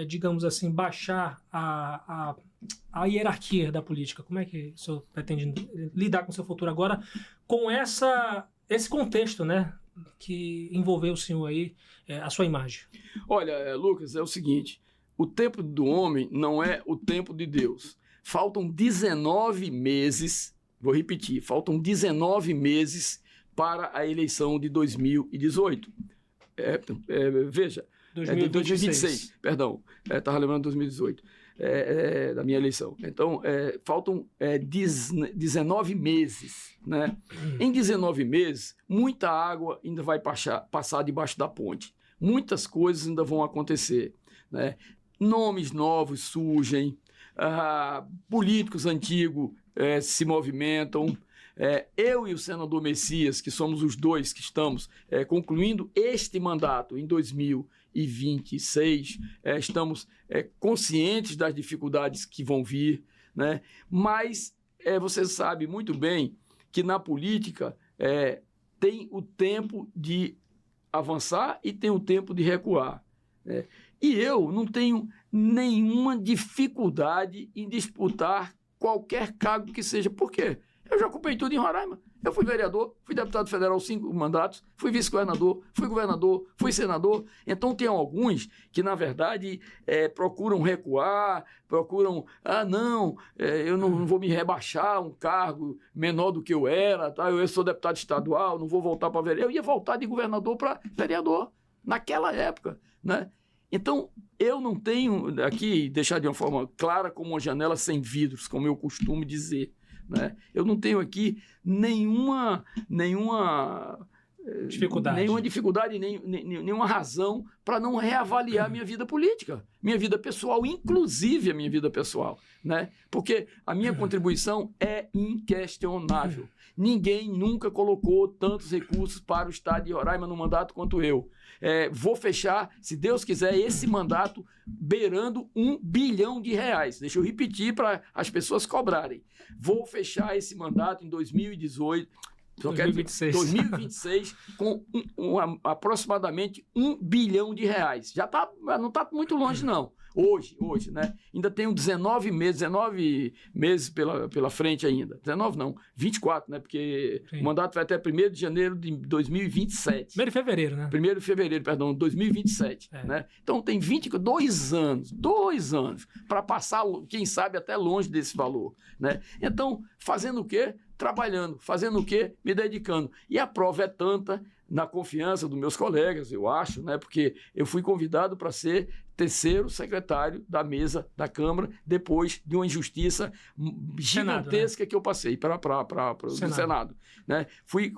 digamos assim, baixar a hierarquia da política? Como é que o senhor pretende lidar com o seu futuro agora com esse contexto, né, que envolveu o senhor aí, a sua imagem? Olha, Lucas, é o seguinte, o tempo do homem não é o tempo de Deus. Faltam 19 meses, vou repetir, faltam 19 meses para a eleição de 2018. Veja, 2026, perdão, estava lembrando 2018, da minha eleição. Então, faltam 19 meses, né? Em 19 meses, muita água ainda vai passar debaixo da ponte. Muitas coisas ainda vão acontecer. né? Nomes novos surgem, políticos antigos se movimentam. Eu e o senador Messias, que somos os dois que estamos concluindo este mandato em 2026, estamos conscientes das dificuldades que vão vir, né? Mas você sabe muito bem que na política tem o tempo de avançar e tem o tempo de recuar, né? E eu não tenho nenhuma dificuldade em disputar qualquer cargo que seja. Por quê? Eu já ocupei tudo em Roraima. Eu fui vereador, fui deputado federal 5 mandatos, fui vice-governador, fui governador, fui senador. Então, tem alguns que, na verdade, procuram recuar, procuram... eu não vou me rebaixar a um cargo menor do que eu era, tá? Eu sou deputado estadual, não vou voltar para vereador. Eu ia voltar de governador para vereador, naquela época, né? Então, eu não tenho aqui, deixar de uma forma clara, como uma janela sem vidros, como eu costumo dizer, né? Eu não tenho aqui nenhuma dificuldade, nenhuma razão para não reavaliar minha vida política, minha vida pessoal, inclusive a minha vida pessoal, né? Porque a minha contribuição é inquestionável. Ninguém nunca colocou tantos recursos para o estado de Roraima no mandato quanto eu. Vou fechar, se Deus quiser, esse mandato beirando R$1 bilhão. Deixa eu repetir para as pessoas cobrarem. Vou fechar esse mandato em 2026 com aproximadamente R$1 bilhão. Já não está muito longe, não. Hoje, né? Ainda tenho 19 meses pela frente ainda. 19 não, 24, né? Porque o mandato vai até 1º de janeiro de 2027. 1º de fevereiro, né? 1º de fevereiro, perdão, 2027. Né? Então tem 2 anos para passar, quem sabe, até longe desse valor, né? Então, fazendo o quê? Trabalhando. Fazendo o quê? Me dedicando. E a prova é tanta, na confiança dos meus colegas, eu acho, né? Porque eu fui convidado para ser 3º secretário da mesa da Câmara, depois de uma injustiça gigantesca, Senado, né? Que eu passei para o Senado. Né? Fui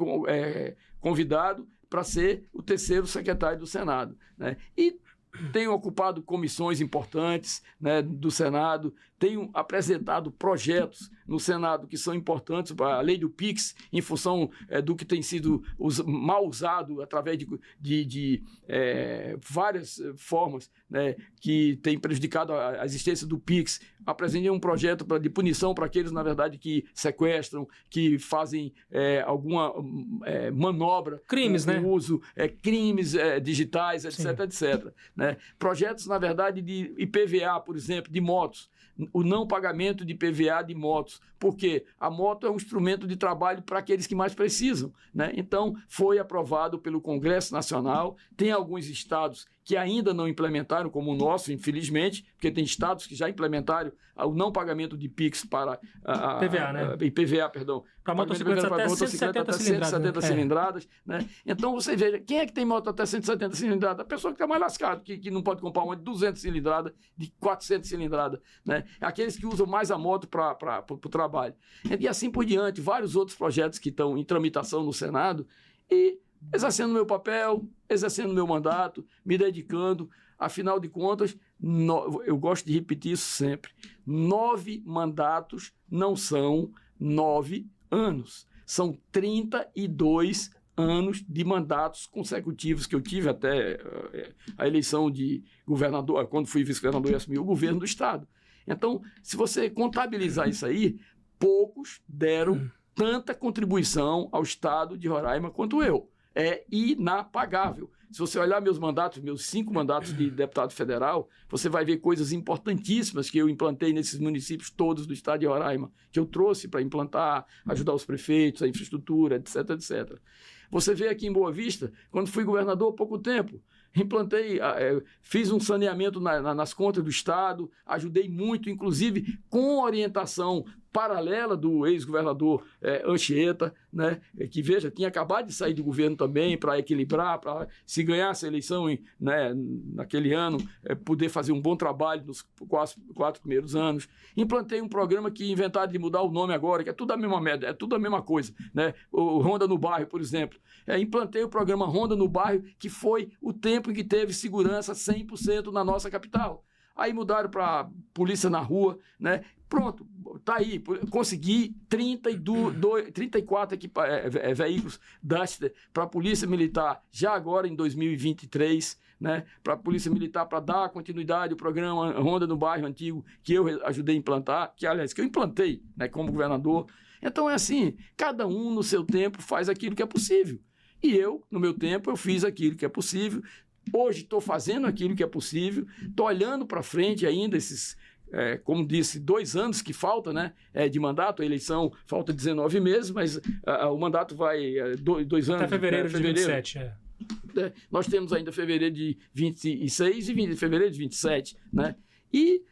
convidado para ser o 3º secretário do Senado, né? E tenho ocupado comissões importantes, né, do Senado, tenho apresentado projetos no Senado que são importantes para a lei do PIX, em função do que tem sido mal usado através de várias formas, né, que tem prejudicado a existência do PIX. Apresentei um projeto de punição para aqueles, na verdade, que sequestram, que fazem alguma manobra, crimes, né? Uso, crimes digitais, etc, etc. Né? Projetos, na verdade, de IPVA, por exemplo, de motos. O não pagamento de IPVA de motos, porque a moto é um instrumento de trabalho para aqueles que mais precisam, né? Então, foi aprovado pelo Congresso Nacional. Tem alguns estados que ainda não implementaram, como o nosso, infelizmente, porque tem estados que já implementaram o não pagamento de PIX para IPVA, né? IPVA, perdão. Para motocicleta até 170 cilindradas, né? Então, você veja, quem é que tem moto até 170 cilindradas? A pessoa que está mais lascada, que não pode comprar uma de 200 cilindradas, de 400 cilindradas, né? Aqueles que usam mais a moto para o trabalho. E assim por diante, vários outros projetos que estão em tramitação no Senado, e exercendo meu papel, exercendo meu mandato, me dedicando. Afinal de contas, eu gosto de repetir isso sempre, 9 mandatos não são 9 anos, são 32 anos de mandatos consecutivos que eu tive até a eleição de governador, quando fui vice-governador e assumi o governo do estado. Então, se você contabilizar isso aí, poucos deram tanta contribuição ao estado de Roraima quanto eu. É inapagável. Se você olhar meus 5 mandatos de deputado federal, você vai ver coisas importantíssimas que eu implantei nesses municípios todos do estado de Roraima, que eu trouxe para implantar, ajudar os prefeitos, a infraestrutura, etc, etc. Você vê aqui em Boa Vista, quando fui governador há pouco tempo, implantei, fiz um saneamento nas contas do estado, ajudei muito, inclusive com orientação paralela do ex-governador Anchieta, né, que, veja, tinha acabado de sair do governo também para equilibrar, para se ganhasse a eleição né, naquele ano, poder fazer um bom trabalho nos quatro primeiros anos. Implantei um programa que inventaram de mudar o nome agora, que é tudo a mesma merda, é tudo a mesma coisa, né? O Ronda no Bairro, por exemplo. Implantei o programa Ronda no Bairro, que foi o tempo em que teve segurança 100% na nossa capital. Aí mudaram para polícia na rua, né? Pronto, tá aí. Consegui 34 veículos Duster para a Polícia Militar, já agora em 2023, né? Para a Polícia Militar, para dar continuidade ao programa Ronda no Bairro Antigo, que eu ajudei a implantar, que, aliás, que eu implantei, né, como governador. Então é assim, cada um no seu tempo faz aquilo que é possível. E eu, no meu tempo, eu fiz aquilo que é possível. Hoje estou fazendo aquilo que é possível, estou olhando para frente ainda esses, como disse, 2 anos que falta, né, de mandato. A eleição falta 19 meses, mas o mandato vai 2 anos. Até fevereiro de 2027, nós temos ainda fevereiro de 26 e fevereiro de 27, né? E,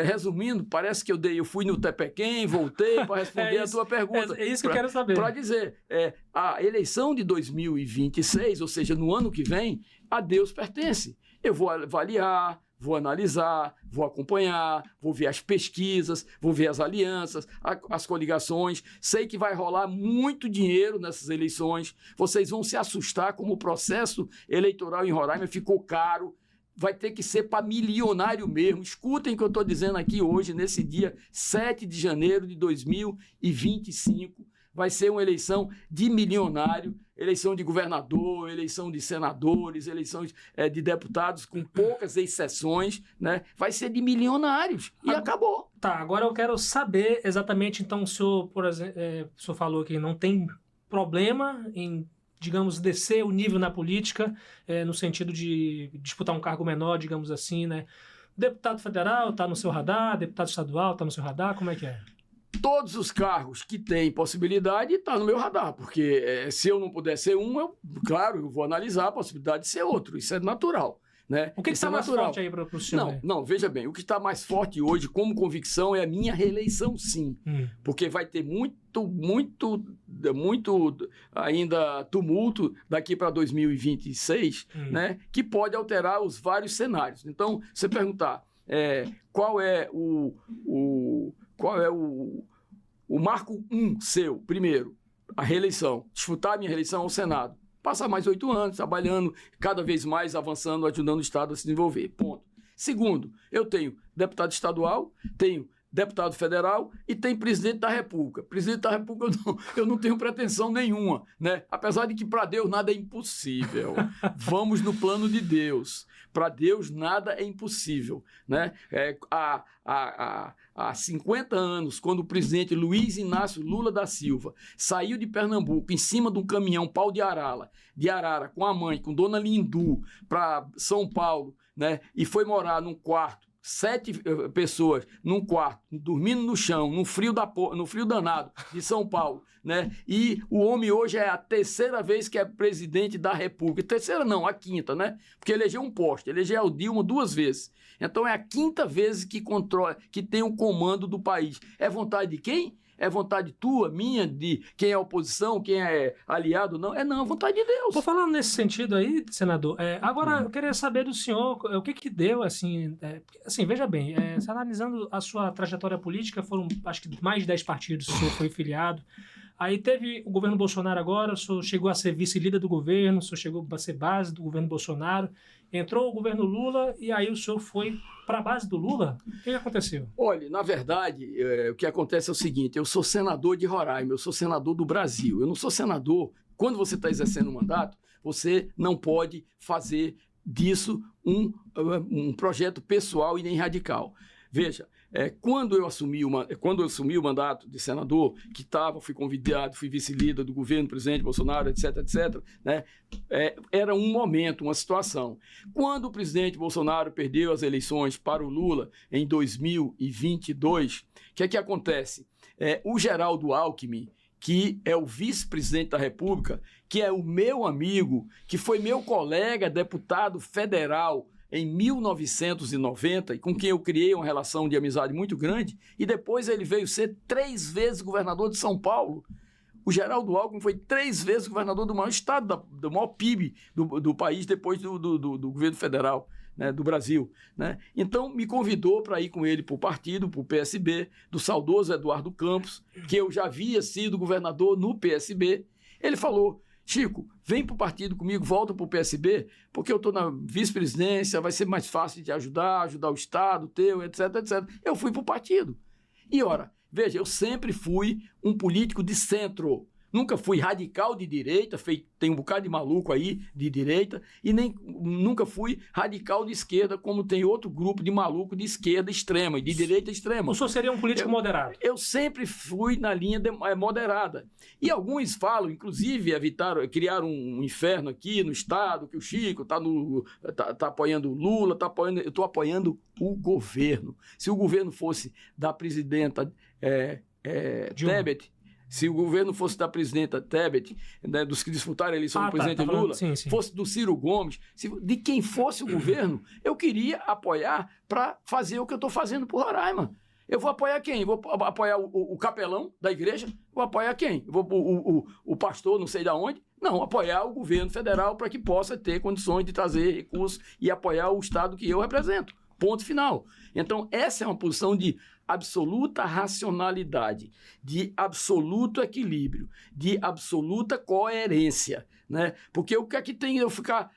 resumindo, parece que eu fui no Tepequém, voltei para responder a tua pergunta. É isso que eu quero saber. Para dizer, a eleição de 2026, ou seja, no ano que vem, a Deus pertence. Eu vou avaliar, vou analisar, vou acompanhar, vou ver as pesquisas, vou ver as alianças, as coligações. Sei que vai rolar muito dinheiro nessas eleições. Vocês vão se assustar como o processo eleitoral em Roraima ficou caro. Vai ter que ser para milionário mesmo. Escutem o que eu estou dizendo aqui hoje, nesse dia 7 de janeiro de 2025. Vai ser uma eleição de milionário, eleição de governador, eleição de senadores, eleições de deputados, com poucas exceções, né? Vai ser de milionários e acabou. Tá, agora eu quero saber exatamente, então, o senhor, por exemplo, o senhor falou que não tem problema em, digamos, descer o nível na política, no sentido de disputar um cargo menor, digamos assim, né? Deputado federal está no seu radar, deputado estadual está no seu radar, como é que é? Todos os cargos que têm possibilidade estão no meu radar, porque se eu não puder ser eu vou analisar a possibilidade de ser outro, isso é natural. Né? O que está mais forte aí para o senhor? Não, veja bem, o que está mais forte hoje como convicção é a minha reeleição, sim. Porque vai ter muito ainda tumulto daqui para 2026, né? Que pode alterar os vários cenários. Então, você perguntar qual é o marco 1 seu, primeiro, a reeleição, disputar a minha reeleição ao Senado. Passar mais 8 anos trabalhando, cada vez mais avançando, ajudando o Estado a se desenvolver. Ponto. Segundo, eu tenho deputado estadual, tenho deputado federal e tenho presidente da República. Presidente da República eu não tenho pretensão nenhuma, né? Apesar de que para Deus nada é impossível. Vamos no plano de Deus. Para Deus nada é impossível, né? Há 50 anos, quando o presidente Luiz Inácio Lula da Silva saiu de Pernambuco em cima de um caminhão pau de Arara, com a mãe, com Dona Lindu, para São Paulo, né? E foi morar num quarto, 7 pessoas num quarto, dormindo no chão, no frio danado de São Paulo, né? E o homem hoje é a 3ª vez que é presidente da República. 3ª não, a 5ª, né? Porque elegeu um poste, elegeu o Dilma 2 vezes. Então é a 5ª vez que controla, que tem o comando do país. É vontade de quem? É vontade tua, minha, de quem é oposição, quem é aliado, não? Não, é vontade de Deus. Tô falando nesse sentido aí, senador. Agora, eu queria saber do senhor o que deu, assim... assim, veja bem, se analisando a sua trajetória política, foram, acho que, mais de 10 partidos, o senhor foi filiado. Aí teve o governo Bolsonaro agora, o senhor chegou a ser vice-líder do governo, o senhor chegou a ser base do governo Bolsonaro, entrou o governo Lula e aí o senhor foi para a base do Lula? O que aconteceu? Olha, na verdade, o que acontece é o seguinte, eu sou senador de Roraima, eu sou senador do Brasil, eu não sou senador. Quando você está exercendo um mandato, você não pode fazer disso um projeto pessoal e nem radical. Veja, quando eu assumi o mandato de senador, fui convidado, fui vice-líder do governo, presidente Bolsonaro, etc., né? Era um momento, uma situação. Quando o presidente Bolsonaro perdeu as eleições para o Lula em 2022, o que acontece? O Geraldo Alckmin, que é o vice-presidente da República, que é o meu amigo, que foi meu colega deputado federal em 1990, e com quem eu criei uma relação de amizade muito grande, e depois ele veio ser 3 vezes governador de São Paulo. O Geraldo Alckmin foi 3 vezes governador do maior estado, do maior PIB do país, depois do governo federal, né, do Brasil. Né? Então, me convidou para ir com ele para o partido, para o PSB, do saudoso Eduardo Campos, que eu já havia sido governador no PSB. Ele falou: Chico, vem para o partido comigo, volta para o PSB, porque eu estou na vice-presidência, vai ser mais fácil de ajudar o Estado, teu, etc, etc. Eu fui para o partido. E, ora, veja, eu sempre fui um político de centro. Nunca fui radical de direita, tem um bocado de maluco aí de direita, e nunca fui radical de esquerda, como tem outro grupo de maluco de esquerda extrema e de direita extrema. O senhor seria um político moderado? Eu sempre fui na linha moderada. E alguns falam, inclusive, criaram um inferno aqui no Estado, que o Chico está apoiando o Lula, eu estou apoiando o governo. Se o governo fosse da presidenta Tebet, se o governo fosse da presidenta Tebet, né, dos que disputaram a eleição do presidente Lula, sim. fosse do Ciro Gomes, de quem fosse o governo, eu queria apoiar para fazer o que eu estou fazendo por Roraima. Eu vou apoiar quem? Vou apoiar o capelão da igreja? Vou apoiar quem? O pastor não sei de onde? Não, apoiar o governo federal para que possa ter condições de trazer recursos e apoiar o Estado que eu represento. Ponto final. Então, essa é uma posição de absoluta racionalidade, de absoluto equilíbrio, de absoluta coerência, né? Porque o que é que tem eu ficar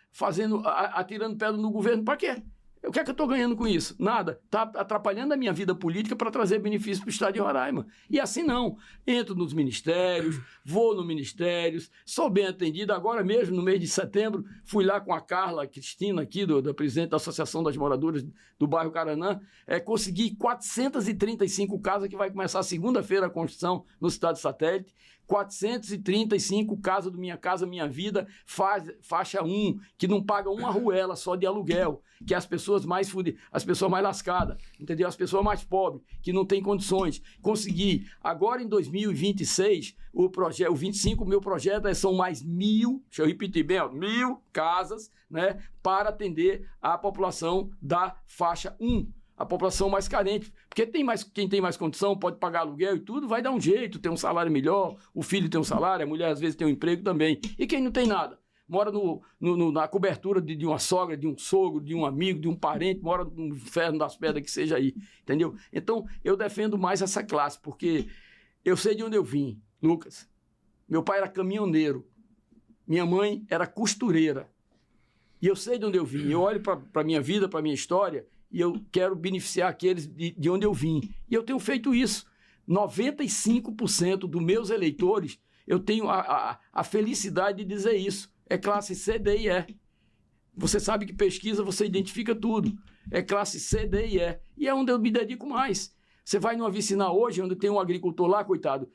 atirando pedra no governo? Para quê? O que é que eu estou ganhando com isso? Nada. Está atrapalhando a minha vida política para trazer benefício para o Estado de Roraima. E assim não. Entro nos ministérios, vou nos ministérios, sou bem atendido. Agora mesmo, no mês de setembro, fui lá com a Carla Cristina, aqui, da presidente da Associação das Moradoras do bairro Caranã, consegui 435 casas, que vai começar segunda-feira a construção no Cidade Satélite. 435 casas do Minha Casa Minha Vida, faixa 1, que não paga uma arruela só de aluguel, que é as pessoas mais as pessoas mais lascadas, entendeu? As pessoas mais pobres, que não têm condições. Consegui, agora em 2026, o 25, meu projeto são mais 1.000, deixa eu repetir bem, 1.000 casas, né, para atender a população da faixa 1. A população mais carente, porque quem tem mais condição pode pagar aluguel e tudo, vai dar um jeito, ter um salário melhor, o filho tem um salário, a mulher às vezes tem um emprego também. E quem não tem nada? Mora na cobertura de uma sogra, de um sogro, de um amigo, de um parente, mora no inferno das pedras que seja aí, entendeu? Então, eu defendo mais essa classe, porque eu sei de onde eu vim, Lucas. Meu pai era caminhoneiro, minha mãe era costureira, e eu sei de onde eu vim. Eu olho para a minha vida, para a minha história, e eu quero beneficiar aqueles de onde eu vim. E eu tenho feito isso. 95% dos meus eleitores, eu tenho a felicidade de dizer isso. É classe C, D e E. Você sabe que pesquisa, você identifica tudo. É classe C, D e E. E é onde eu me dedico mais. Você vai numa vicinal hoje, onde tem um agricultor lá, coitado,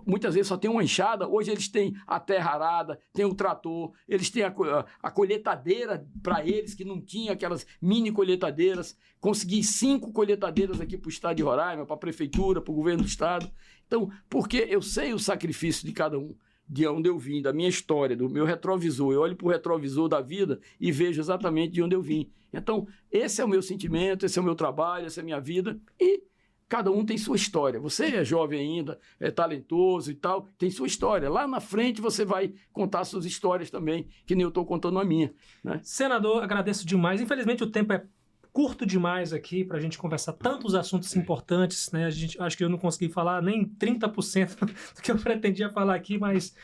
muitas vezes só tem uma enxada. Hoje eles têm a terra arada, tem o trator, eles têm a colheitadeira para eles, que não tinha aquelas mini colheitadeiras. Consegui 5 colheitadeiras aqui para o estado de Roraima, para a prefeitura, para o governo do estado. Então, porque eu sei o sacrifício de cada um, de onde eu vim, da minha história, do meu retrovisor. Eu olho para o retrovisor da vida e vejo exatamente de onde eu vim. Então, esse é o meu sentimento, esse é o meu trabalho, essa é a minha vida, e cada um tem sua história. Você é jovem ainda, é talentoso e tal, tem sua história. Lá na frente você vai contar suas histórias também, que nem eu estou contando a minha, né? Senador, agradeço demais. Infelizmente o tempo é curto demais aqui para a gente conversar tantos assuntos importantes, né? Acho que eu não consegui falar nem 30% do que eu pretendia falar aqui, mas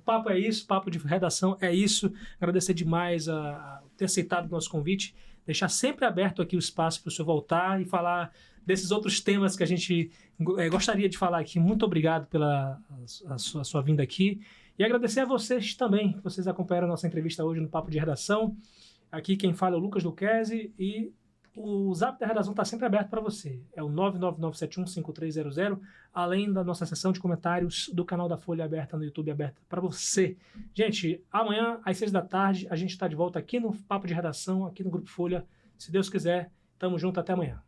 papo é isso, papo de redação é isso. Agradecer demais a ter aceitado o nosso convite, deixar sempre aberto aqui o espaço para o senhor voltar e falar desses outros temas que a gente gostaria de falar aqui. Muito obrigado pela sua vinda aqui e agradecer a vocês também, que vocês acompanharam a nossa entrevista hoje no Papo de Redação. Aqui quem fala é o Lucas Lucchesi e o Zap da Redação está sempre aberto para você. É o 999715300, além da nossa seção de comentários do canal da Folha aberta no YouTube, aberta para você. Gente, amanhã às 6 da tarde a gente está de volta aqui no Papo de Redação, aqui no Grupo Folha. Se Deus quiser, tamo junto, até amanhã.